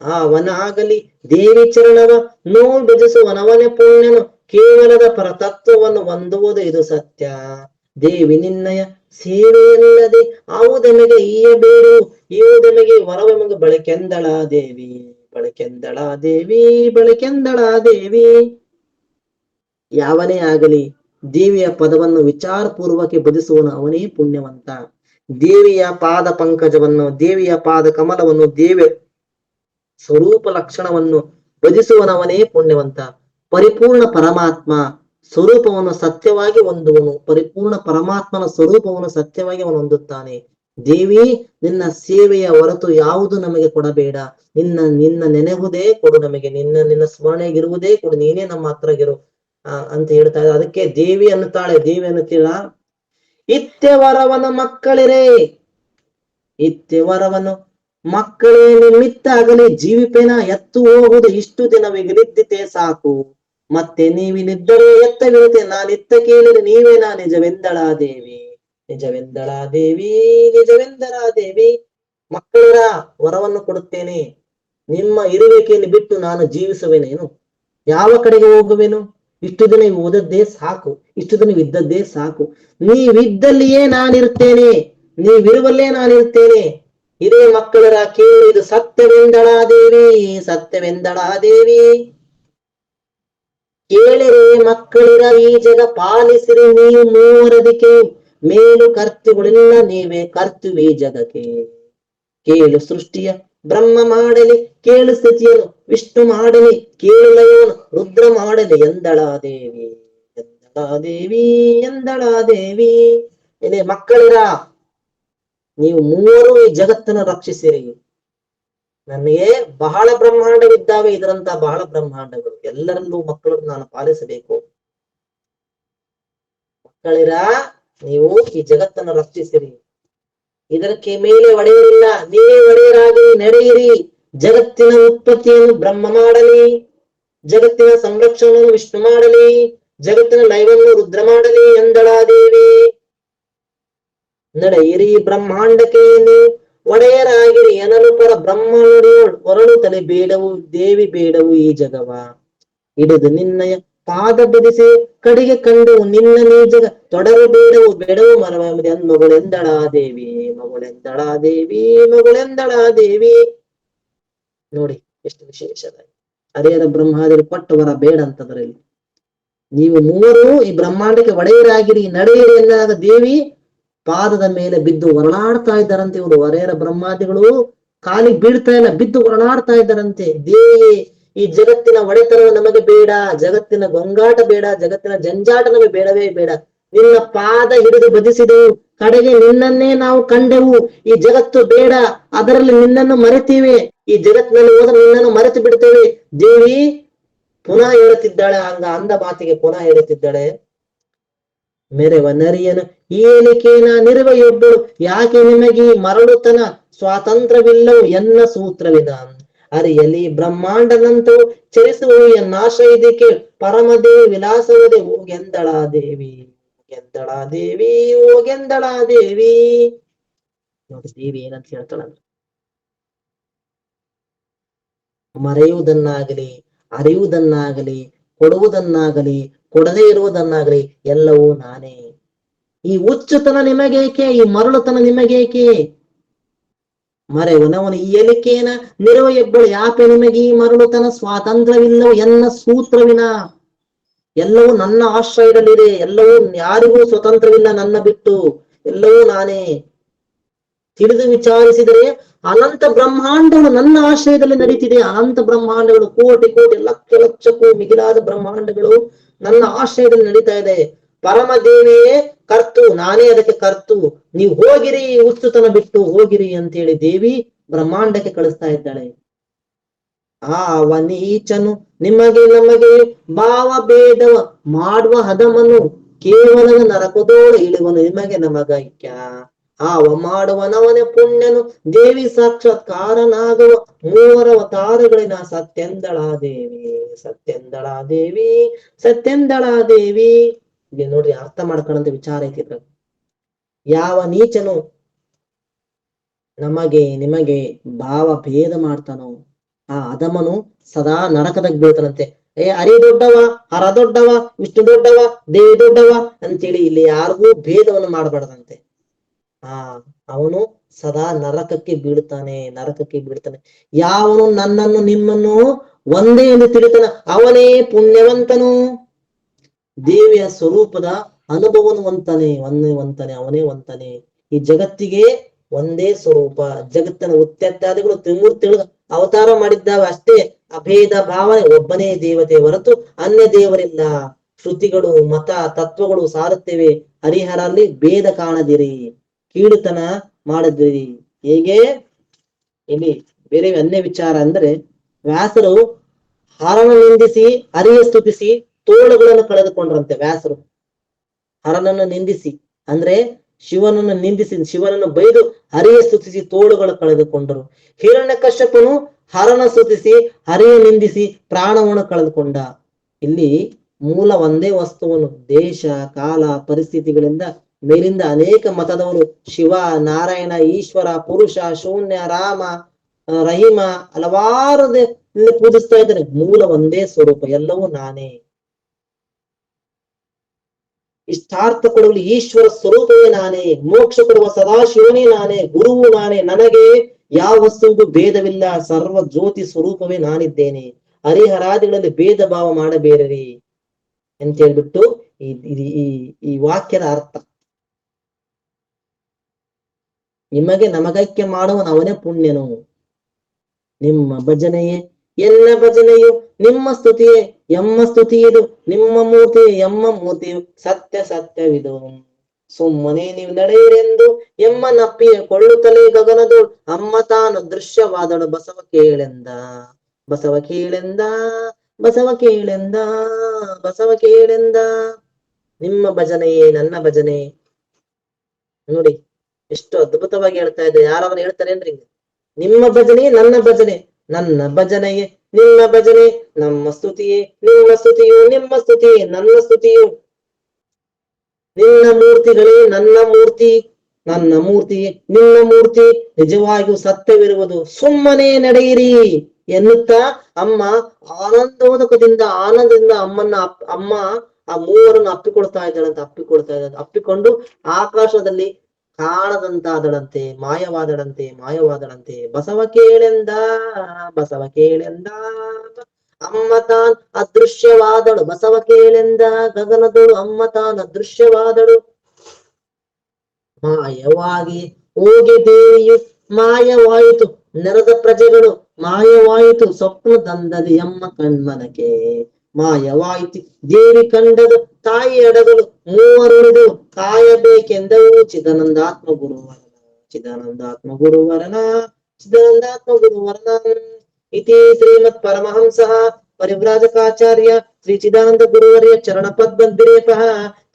ಅವನಾಗಲಿ ದೇವಿ ಚರಣವ ವಿಭಜಿಸುವನವನೇ ಪುಣ್ಯನು. ಕೇವಲದ ಪರತತ್ವವನ್ನು ಹೊಂದುವುದು ಇದು ಸತ್ಯ. ದೇವಿ ನಿನ್ನಯ ಸೇವೆಯಲ್ಲದೆ ಆವುದೆಮಗೆ ಈಯಬೇಡು, ಇವುದೆಮಗೆ ವರವೆಮಗೆ ಬಳಕೆಂದಳ ದೇವಿ, ಬಳಕೆಂದಳ ದೇವಿ. ಯಾವನೇ ಆಗಲಿ ದೇವಿಯ ಪದವನ್ನು ವಿಚಾರಪೂರ್ವಕ್ಕೆ ಬದಿಸುವನು ಅವನೇ ಪುಣ್ಯವಂತ. ದೇವಿಯ ಪಾದ ಪಂಕಜವನ್ನು, ದೇವಿಯ ಪಾದ ಕಮಲವನ್ನು, ದೇವಿಯ ಸ್ವರೂಪ ಲಕ್ಷಣವನ್ನು ಭಜಿಸುವನವನೇ ಪುಣ್ಯವಂತ. ಪರಿಪೂರ್ಣ ಪರಮಾತ್ಮ ಸ್ವರೂಪವನ್ನು ಸತ್ಯವಾಗಿ ಹೊಂದುವನು. ಪರಿಪೂರ್ಣ ಪರಮಾತ್ಮನ ಸ್ವರೂಪವನ್ನು ಸತ್ಯವಾಗಿ ಅವನು ಹೊಂದುತ್ತಾನೆ. ದೇವಿ, ನಿನ್ನ ಸೇವೆಯ ಹೊರತು ಯಾವುದು ನಮಗೆ ಕೊಡಬೇಡ. ನಿನ್ನ ನೆನೆವುದೇ ಕೊಡು ನಮಗೆ. ನಿನ್ನ ಸ್ಮರಣೆಗಿರುವುದೇ ಕೊಡು. ನೀನೇ ನಮ್ಮ ಹತ್ರಗಿರು ಅಂತ ಹೇಳ್ತಾ ಇದ್ದಾರೆ. ಅದಕ್ಕೆ ದೇವಿ ಅನ್ನುತ್ತಾಳೆ. ದೇವಿ ಅನ್ನುತ್ತೀಳ. ಇತ್ಯವರವನ ಮಕ್ಕಳಿರೇ, ಇತ್ಯವರವನು ಮಕ್ಕಳೇ ನಿಮ್ಮಿತ್ತಾಗಲಿ ಜೀವಿಪೇನ ಎತ್ತು ಹೋಗುವುದು ಇಷ್ಟು ದಿನವಿಗಲಿದ್ದಿತೆ ಸಾಕು. ಮತ್ತೆ ನೀವಿನಿದ್ದರೂ ಎತ್ತವಿರುತ್ತೆ ನಾನಿತ್ತ ಕೇಳಿರಿ ನೀವೇನಾ ನಿಜವೆಂದಳ ದೇವಿ. ನಿಜವೆಂದಳ ದೇವಿ, ನಿಜವೆಂದಳ ದೇವಿ. ಮಕ್ಕಳರ ವರವನ್ನು ಕೊಡುತ್ತೇನೆ, ನಿಮ್ಮ ಇರುವಿಕೆಯನ್ನು ಬಿಟ್ಟು ನಾನು ಜೀವಿಸುವೆನೇನು? ಯಾವ ಕಡೆಗೆ ಹೋಗುವೆನು? ಇಷ್ಟು ದಿನ ಓದದ್ದೇ ಸಾಕು, ಇಷ್ಟು ದಿನ ಇದ್ದದ್ದೇ ಸಾಕು. ನೀವಿದ್ದಲ್ಲಿಯೇ ನಾನಿರ್ತೇನೆ, ನೀವಿರುವಲ್ಲೇ ನಾನಿರ್ತೇನೆ. ಇದೇ ಮಕ್ಕಳರ ಕೇಳಿ, ಇದು ಸತ್ಯವೆಂದಳ ದೇವಿ, ಸತ್ಯವೆಂದಳ ದೇವಿ. ಕೇಳಿರೆ ಮಕ್ಕಳಿರ ಈ ಜಗ ಪಾಲಿಸಿರಿ ನೀವು ಮೂವರದಿಕೆ, ಮೇಲು ಕರ್ತೃಗಳೆಲ್ಲ ನೀವೇ ಕರ್ತೃವೇ ಜಗಕ್ಕೆ. ಕೇಳು ಸೃಷ್ಟಿಯ ಬ್ರಹ್ಮ ಮಾಡಲಿ, ಕೇಳು ಸ್ಥಿತಿಯನ್ನು ವಿಷ್ಣು ಮಾಡಲಿ, ಕೇಳು ಲಯವನ್ನು ರುದ್ರ ಮಾಡಲಿ ಎಂದಳ ದೇವಿ, ಎಂದಳ ದೇವಿ, ಎಂದಳ ದೇವಿ. ಇದೇ ಮಕ್ಕಳಿರ ನೀವು ಮೂವರು ಈ ಜಗತ್ತನ್ನು ರಕ್ಷಿಸಿರಿ. ನನಗೆ ಬಹಳ ಬ್ರಹ್ಮಾಂಡವಿದ್ದಾವೆ, ಇದರಂತ ಬಹಳ ಬ್ರಹ್ಮಾಂಡಗಳು, ಎಲ್ಲರಲ್ಲೂ ಮಕ್ಕಳನ್ನು ನಾನು ಪಾಲಿಸಬೇಕು. ಮಕ್ಕಳಿರ ನೀವು ಈ ಜಗತ್ತನ್ನು ರಕ್ಷಿಸಿರಿ, ಇದಕ್ಕೆ ಮೇಲೆ ಒಡೆಯರಿಲ್ಲ, ನೀವೇ ಒಡೆಯರಾಗಿ ನಡೆಯಿರಿ. ಜಗತ್ತಿನ ಉತ್ಪತ್ತಿಯನ್ನು ಬ್ರಹ್ಮ ಮಾಡಲಿ, ಜಗತ್ತಿನ ಸಂರಕ್ಷಣೆಯನ್ನು ವಿಷ್ಣು ಮಾಡಲಿ, ಜಗತ್ತಿನ ಲಯವನ್ನು ರುದ್ರ ಮಾಡಲಿ ಎಂದಳ ದೇವಿ. ನಡೆಯಿರಿ ಬ್ರಹ್ಮಾಂಡಕ್ಕೆ ನೀವು ಒಡೆಯರಾಗಿರಿ ಎನಲು ಪರ ಬ್ರಹ್ಮ ಹೊರಳು ತಲೆ ಬೇಡವು ದೇವಿ, ಬೇಡವು ಈ ಜಗವ. ಹಿಡಿದು ನಿನ್ನಯ ಪಾದ ಬೆದಿಸಿ ಕಡೆಗೆ ಕಂಡವು ನಿನ್ನ ನೀಜಗ ತೊಡರು ಬೇಡವು ಬೇಡವು ಮರವ ಮಗಳೆಂದಳ ದೇವಿ, ಮಗಳೆಂದಳ ದೇವಿ, ಮಗಳೆಂದಳ ದೇವಿ. ನೋಡಿ ಎಷ್ಟು ವಿಶೇಷದಾಗಿ ಹರಿಹರ ಬ್ರಹ್ಮಾದಿಗಳು ಕೊಟ್ಟವರ ಬೇಡ ಅಂತದ್ರಲ್ಲಿ. ನೀವು ಮೂವರು ಈ ಬ್ರಹ್ಮಾಂಡಕ್ಕೆ ಒಡೆಯರಾಗಿರಿ, ನಡೆಯಿರಿ ಎನ್ನಾದ ದೇವಿ ಪಾದದ ಮೇಲೆ ಬಿದ್ದು ಹೊರಳಾಡ್ತಾ ಇದ್ದಾರಂತೆ. ಇವರು ಹರಿಹರ ಬ್ರಹ್ಮಾದಿಗಳು ಕಾಲಿಗೆ ಬೀಳ್ತಾ ಇಲ್ಲ, ಬಿದ್ದು ಹೊರಳಾಡ್ತಾ ಇದ್ದಾರಂತೆ. ದೇವಿ, ಈ ಜಗತ್ತಿನ ಒಡೆತನ ನಮಗೆ ಬೇಡ, ಜಗತ್ತಿನ ಗೊಂಗಾಟ ಬೇಡ, ಜಗತ್ತಿನ ಜಂಜಾಟ ನಮಗೆ ಬೇಡವೇ ಬೇಡ. ನಿನ್ನ ಪಾದ ಹಿಡಿದು ಬದಿಸಿದೆವು, ಕಡೆಗೆ ನಿನ್ನನ್ನೇ ನಾವು ಕಂಡೆವು. ಈ ಜಗತ್ತು ಬೇಡ, ಅದರಲ್ಲಿ ನಿನ್ನನ್ನು ಮರೆತೀವಿ, ಈ ಜಗತ್ತಿನಲ್ಲಿ ಹೋದ ನಿನ್ನನ್ನು ಮರೆತು ಬಿಡ್ತೇವೆ. ದೇವಿ ಪುನಃ ಹೇಳುತ್ತಿದ್ದಾಳೆ, ಅಂದ ಮಾತಿಗೆ ಪುನಃ ಹೇಳುತ್ತಿದ್ದಾಳೆ. ಮೆರೆವ ನರಿಯನು ಏಲಿಕೇನ ನಿರುವೆಯೊಬ್ಬಳು, ಯಾಕೆ ನಿಮಗೆ ಮರಳುತನ ಸ್ವಾತಂತ್ರ್ಯವಿಲ್ಲವು ಎನ್ನ ಸೂತ್ರವಿದ. ಅರಿಯಲಿ ಬ್ರಹ್ಮಾಂಡನಂತೂ ಚರಿಸುವ ನಾಶ ಇದಕ್ಕೆ, ಪರಮದೇವಿ ವಿಲಾಸವದೆ ಹೋಗೆಂದಳ ದೇವಿ, ಹೋಗೆಂದಳ ದೇವಿ, ಹೋಗೆಂದಳ ದೇವಿ. ನೋಡಿ ದೇವಿ ಏನಂತ ಹೇಳ್ತಾಳಂದ್ರೆ, ಮರೆಯುವುದನ್ನಾಗಲಿ ಅರಿಯುವುದನ್ನಾಗಲಿ ಕೊಡುವುದನ್ನಾಗಲಿ ಕೊಡದೇ ಇರುವುದನ್ನಾಗಲಿ ಎಲ್ಲವೂ ನಾನೇ. ಈ ಹುಚ್ಚುತನ ನಿಮಗೇಕೆ, ಈ ಮರಳುತನ ನಿಮಗೇಕೆ? ಮರೆವನವನು ಈ ಎಲಿಕೇನ ನಿರುವ ಎಬ್ಬಳು, ಯಾಕೆ ನಿಮಗೆ ಈ ಮರಳುತನ ಸ್ವಾತಂತ್ರ್ಯವಿಲ್ಲವೋ ಎನ್ನ ಸೂತ್ರವಿನ. ಎಲ್ಲವೂ ನನ್ನ ಆಶ್ರಯದಲ್ಲಿದೆ, ಎಲ್ಲವೂ ಯಾರಿಗೂ ಸ್ವತಂತ್ರವಿಲ್ಲ ನನ್ನ ಬಿಟ್ಟು, ಎಲ್ಲವೂ ನಾನೇ. ತಿಳಿದು ವಿಚಾರಿಸಿದರೆ ಅನಂತ ಬ್ರಹ್ಮಾಂಡಗಳು ನನ್ನ ಆಶ್ರಯದಲ್ಲಿ ನಡೀತಿದೆ. ಅನಂತ ಬ್ರಹ್ಮಾಂಡಗಳು, ಕೋಟಿ ಕೋಟಿ ಲಕ್ಷ ಲಕ್ಷಕ್ಕೂ ಮಿಗಿಲಾದ ಬ್ರಹ್ಮಾಂಡಗಳು ನನ್ನ ಆಶ್ರಯದಲ್ಲಿ ನಡೀತಾ ಇದೆ. ಪರಮದೇವಿಯೇ ಕರ್ತು, ನಾನೇ ಅದಕ್ಕೆ ಕರ್ತು. ನೀವು ಹೋಗಿರಿ, ಹುಚ್ಚುತನ ಬಿಟ್ಟು ಹೋಗಿರಿ ಅಂತೇಳಿ ದೇವಿ ಬ್ರಹ್ಮಾಂಡಕ್ಕೆ ಕಳಿಸ್ತಾ ಇದ್ದಾಳೆ. ನೀಚನು ನಿಮಗೆ ನಮಗೆ ಭಾವ ಭೇದವ ಮಾಡುವ ಹದಮನು, ಕೇವಲ ನರಕದೋಳು ಇಳುವನು ನಿಮಗೆ ನಮಗೈಕ್ಯ. ಮಾಡುವನವನೇ ಪುಣ್ಯನು, ದೇವಿ ಸಾಕ್ಷಾತ್ಕಾರನಾಗುವ ಮೂವರ ಅವತಾರಗಳಿನ ಸತ್ಯಂದಳ ದೇವಿ, ಸತ್ಯಂದಳ ದೇವಿ, ಸತ್ಯಂದಳ ದೇವಿ. ಇಲ್ಲಿ ನೋಡ್ರಿ, ಅರ್ಥ ಮಾಡ್ಕೊಳ್ಳಂತ ವಿಚಾರ ಐತಿದ್ರ. ಯಾವ ನೀಚನು ನಮಗೆ ನಿಮಗೆ ಭಾವ ಭೇದ ಮಾಡ್ತಾನೋ ಆ ಅಧಮನು ಸದಾ ನರಕದಾಗ ಬೀಳ್ತಾನಂತೆ. ಹರಿ ದೊಡ್ಡವ, ಹರ ದೊಡ್ಡವ, ವಿಷ್ಣು ದೊಡ್ಡವ, ದೇವಿ ದೊಡ್ಡವ ಅಂತೇಳಿ ಇಲ್ಲಿ ಯಾರಿಗೂ ಭೇದವನ್ನು ಮಾಡಬಾರ್ದಂತೆ. ಅವನು ಸದಾ ನರಕಕ್ಕೆ ಬೀಳ್ತಾನೆ, ನರಕಕ್ಕೆ ಬೀಳ್ತಾನೆ. ಯಾವನು ನನ್ನನ್ನು ನಿಮ್ಮನ್ನು ಒಂದೇ ಎಂದು ತಿಳಿತಾನ ಅವನೇ ಪುಣ್ಯವಂತನು, ದೇವಿಯ ಸ್ವರೂಪದ ಅನುಭವವಂತನೇ, ಅವನೇ ವಂತನೇ. ಈ ಜಗತ್ತಿಗೆ ಒಂದೇ ಸ್ವರೂಪ, ಜಗತ್ತಿನ ಉತ್ತ್ಯಾದಿಗಳು ತ್ರಿಮೂರ್ತಿಗಳು ಅವತಾರ ಮಾಡಿದ್ದಾವೆ ಅಷ್ಟೇ. ಅಭೇದ ಭಾವನೆ, ಒಬ್ಬನೇ ದೇವತೆ ಹೊರತು ಅನ್ಯ ದೇವರಿಲ್ಲ. ಶ್ರುತಿಗಳು ಮತ ತತ್ವಗಳು ಸಾರುತ್ತೇವೆ, ಹರಿಹರಲ್ಲಿ ಭೇದ ಕಾಣದಿರಿ, ಕೀಳುತನ ಮಾಡದಿರಿ. ಹೇಗೆ ಇಲ್ಲಿ ಬೇರೆ ಅನ್ಯ ವಿಚಾರ ಅಂದ್ರೆ, ವ್ಯಾಸರು ಹರನ ನಿಂದಿಸಿ ಹರಿಯ ಸ್ತುತಿಸಿ ತೋಳುಗಳನ್ನು ಕಳೆದುಕೊಂಡ್ರಂತೆ. ವ್ಯಾಸರು ಹರನನ್ನು ನಿಂದಿಸಿ ಅಂದ್ರೆ ಶಿವನನ್ನು ನಿಂದಿಸಿ, ಶಿವನನ್ನು ಬೈದು ಹರಿಯ ಸ್ತುತಿಸಿ ತೋಳುಗಳು ಕಳೆದುಕೊಂಡರು. ಹಿರಣ್ಯಕಶ್ಯಪನು ಹರನ ಸ್ತುತಿಸಿ ಹರಿಯ ನಿಂದಿಸಿ ಪ್ರಾಣವನ್ನು ಕಳೆದುಕೊಂಡ. ಇಲ್ಲಿ ಮೂಲ ಒಂದೇ ವಸ್ತುವನ್ನು ದೇಶ ಕಾಲ ಪರಿಸ್ಥಿತಿಗಳಿಂದ ಮೇಲಿಂದ ಅನೇಕ ಮತದವರು ಶಿವ, ನಾರಾಯಣ, ಈಶ್ವರ, ಪುರುಷ, ಶೂನ್ಯ, ರಾಮ, ರಹಿಮ ಹಲವಾರು ಪೂಜಿಸ್ತಾ ಇದ್ದಾರೆ. ಮೂಲ ಒಂದೇ ಸ್ವರೂಪ, ಎಲ್ಲವೂ ನಾನೇ. ಇಷ್ಟಾರ್ಥ ಕೊಡುವಲ್ಲಿ ಈಶ್ವರ ಸ್ವರೂಪವೇ ನಾನೇ, ಮೋಕ್ಷ ಕೊಡುವ ಸದಾಶಿವನೇ ನಾನೇ, ಗುರುವು ನಾನೇ, ನನಗೆ ಯಾವ ವಸ್ತುವಿಗೂ ಭೇದವಿಲ್ಲ, ಸರ್ವ ಜ್ಯೋತಿ ಸ್ವರೂಪವೇ ನಾನಿದ್ದೇನೆ, ಹರಿಹರಾದಿಗಳಲ್ಲಿ ಭೇದ ಭಾವ ಮಾಡಬೇಡ್ರಿ ಅಂತ ಹೇಳ್ಬಿಟ್ಟು ಈ ವಾಕ್ಯದ ಅರ್ಥ. ನಿಮಗೆ ನಮಗೈಕ್ಯ ಮಾಡುವನು ಅವನೇ ಪುಣ್ಯನು. ನಿಮ್ಮ ಭಜನೆಯೇ ಎಲ್ಲ ಭಜನೆಯು, ನಿಮ್ಮ ಸ್ತುತಿಯೇ ಎಮ್ಮ ಸ್ತುತಿಯಿದು, ನಿಮ್ಮ ಮೂರ್ತಿ ಎಮ್ಮ ಮೂರ್ತಿಯು ಸತ್ಯ ಸತ್ಯವಿದು. ಸುಮ್ಮನೆ ನೀವು ನಡೆಯಿರೆಂದು ಎಮ್ಮ ನಪ್ಪಿಯ ಕೊಳ್ಳುತ್ತಲೇ ಗಗನದು, ಅಮ್ಮ ತಾನು ದೃಶ್ಯವಾದಳು ಬಸವ ಕೇಳೆಂದ, ಬಸವ ಕೇಳೆಂದ, ಬಸವ ಕೇಳೆಂದ, ಬಸವ ಕೇಳೆಂದ. ನಿಮ್ಮ ಭಜನೆಯೇ ನನ್ನ ಭಜನೆ. ನೋಡಿ ಎಷ್ಟು ಅದ್ಭುತವಾಗಿ ಹೇಳ್ತಾ ಇದ್ದಾರೆ. ಯಾರವನು ಹೇಳ್ತಾರೇನ್ರಿ? ನಿಮ್ಮ ಭಜನೆ ನನ್ನ ಭಜನೆ, ನನ್ನ ಭಜನೆಯೇ ನಿಮ್ಮ ಭಜನೆ, ನಮ್ಮ ಸ್ತುತಿಯೇ ನಿಮ್ಮ ಸ್ತುತಿಯು, ನಿಮ್ಮ ಸ್ತುತಿಯೇ ನನ್ನ ಸ್ತುತಿಯು. ನಿನ್ನ ಮೂರ್ತಿಗಳೇ ನನ್ನ ಮೂರ್ತಿ, ನನ್ನ ಮೂರ್ತಿಯೇ ನಿನ್ನ ಮೂರ್ತಿ, ನಿಜವಾಗಿಯೂ ಸತ್ಯವಿರುವುದು. ಸುಮ್ಮನೆ ನಡೆಯಿರಿ ಎನ್ನುತ್ತಾ ಅಮ್ಮ ಆನಂದೋದಕದಿಂದ ಆನಂದದಿಂದ ಅಮ್ಮ ಆ ಮೂವರನ್ನು ಅಪ್ಪಿಕೊಳ್ತಾ ಇದ್ದಾಳಂತೆ. ಅಪ್ಪಿಕೊಂಡು ಆಕಾಶದಲ್ಲಿ ಕಾಣದಂತಾದಳಂತೆ, ಮಾಯವಾದಳಂತೆ. ಬಸವ ಕೇಳೆಂದ, ಬಸವ ಕೇಳೆಂದ, ಅಮ್ಮ ತಾನ್ ಅದೃಶ್ಯವಾದಳು. ಬಸವ ಕೇಳೆಂದ ಗಗನದಳು, ಅಮ್ಮ ತಾನ್ ಅದೃಶ್ಯವಾದಳು. ಮಾಯವಾಗಿ ಹೋಗಿ ದೇವಿಯು ಮಾಯವಾಯಿತು, ನೆರೆದ ಪ್ರಜೆಗಳು ಮಾಯವಾಯಿತು, ಸ್ವಪ್ನದಂದದಿ ಅಮ್ಮ ಕಣ್ಮನಕೆ ಮಾಯವಾಯಿತು. ದೇವಿ ಕಂಡದು ತಾಯಿ ಅಡಗಲು, ಮೂವರುಳಿದು ಕಾಯಬೇಕೆಂದವು ಚಿದಾನಂದಾತ್ಮ ಗುರುವರನ, ಚಿದಾನಂದಾತ್ಮ ಗುರುವರನ, ಚಿದಾನಂದಾತ್ಮ ಗುರುವರನ. ಇತಿ ಶ್ರೀಮತ್ ಪರಮಹಂಸಃ ಪರಿವ್ರಾಜಕಾಚಾರ್ಯ ಶ್ರೀ ಚಿದಾನಂದ ಗುರುವರ್ಯ ಚರಣ ಪದ್ಮದ್ವಿರೇಪಃ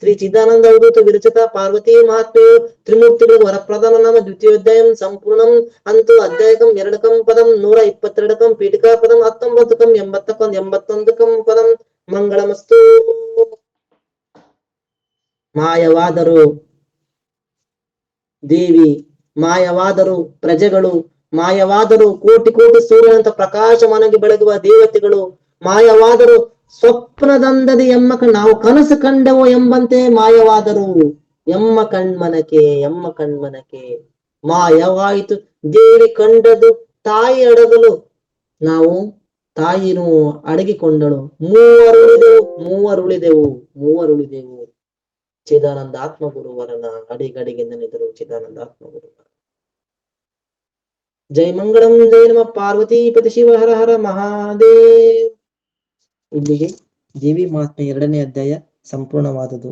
ಶ್ರೀ ಚಿದಾನಂದ ಅವಧೂತ ವಿರಚಿತ ಪಾರ್ವತಿ ಮಹಾತ್ಮೆಯು ತ್ರಿಮೂರ್ತಿಗಳು ವರಪ್ರಧಾನ ನಾಮ ದ್ವಿತೀಯೋಧ್ಯಾಯಂ ಸಂಪೂರ್ಣಂ ಅಂತು ಅಧ್ಯಾಯಕಂ 2ಕಂ ಪದಂ 122ಕಂ ಪೀಠಿಕಾ ಪದಂ 19ಕಂ 80ಕಂ 81ಕಂ ಪದಂ. ಮಂಗಳಮಸ್ತು. ಮಾಯವಾದರು ದೇವಿ, ಮಾಯವಾದರು ಪ್ರಜೆಗಳು, ಮಾಯವಾದರು ಕೋಟಿ ಕೋಟಿ ಸೂರ್ಯನಂತ ಪ್ರಕಾಶಮಾನವಾಗಿ ಬೆಳಗುವ ದೇವತೆಗಳು, ಮಾಯವಾದರು ಸ್ವಪ್ನದಂದದಿ ಎಮ್ಮ ನಾವು ಕನಸು ಕಂಡವು ಎಂಬಂತೆ ಮಾಯವಾದರು. ಎಮ್ಮ ಕಣ್ಮನಕೆ ಮಾಯವಾಯಿತು. ದೇವಿ ಕಂಡದು ತಾಯಿ ಅಡಗಲು, ನಾವು ತಾಯಿನೂ ಅಡಗಿಕೊಂಡಳು. ಮೂವರುಳಿದೆವು. ಚಿದಾನಂದ ಆತ್ಮಗುರುವರನ ಅಡಿಗಡಿಗೆ ನೆನೆದರು ಚಿದಾನಂದ ಆತ್ಮಗುರುವರ. ಜೈ ಮಂಗಳಂ, ಜೈ ನಮ ಪಾರ್ವತೀಪತಿ ಶಿವ ಹರ ಹರ ಮಹಾದೇವ್. ಇಲ್ಲಿಗೆ ದೇವಿ ಮಹಾತ್ಮೆ 2ನೇ ಅಧ್ಯಾಯ ಸಂಪೂರ್ಣವಾದದ್ದು.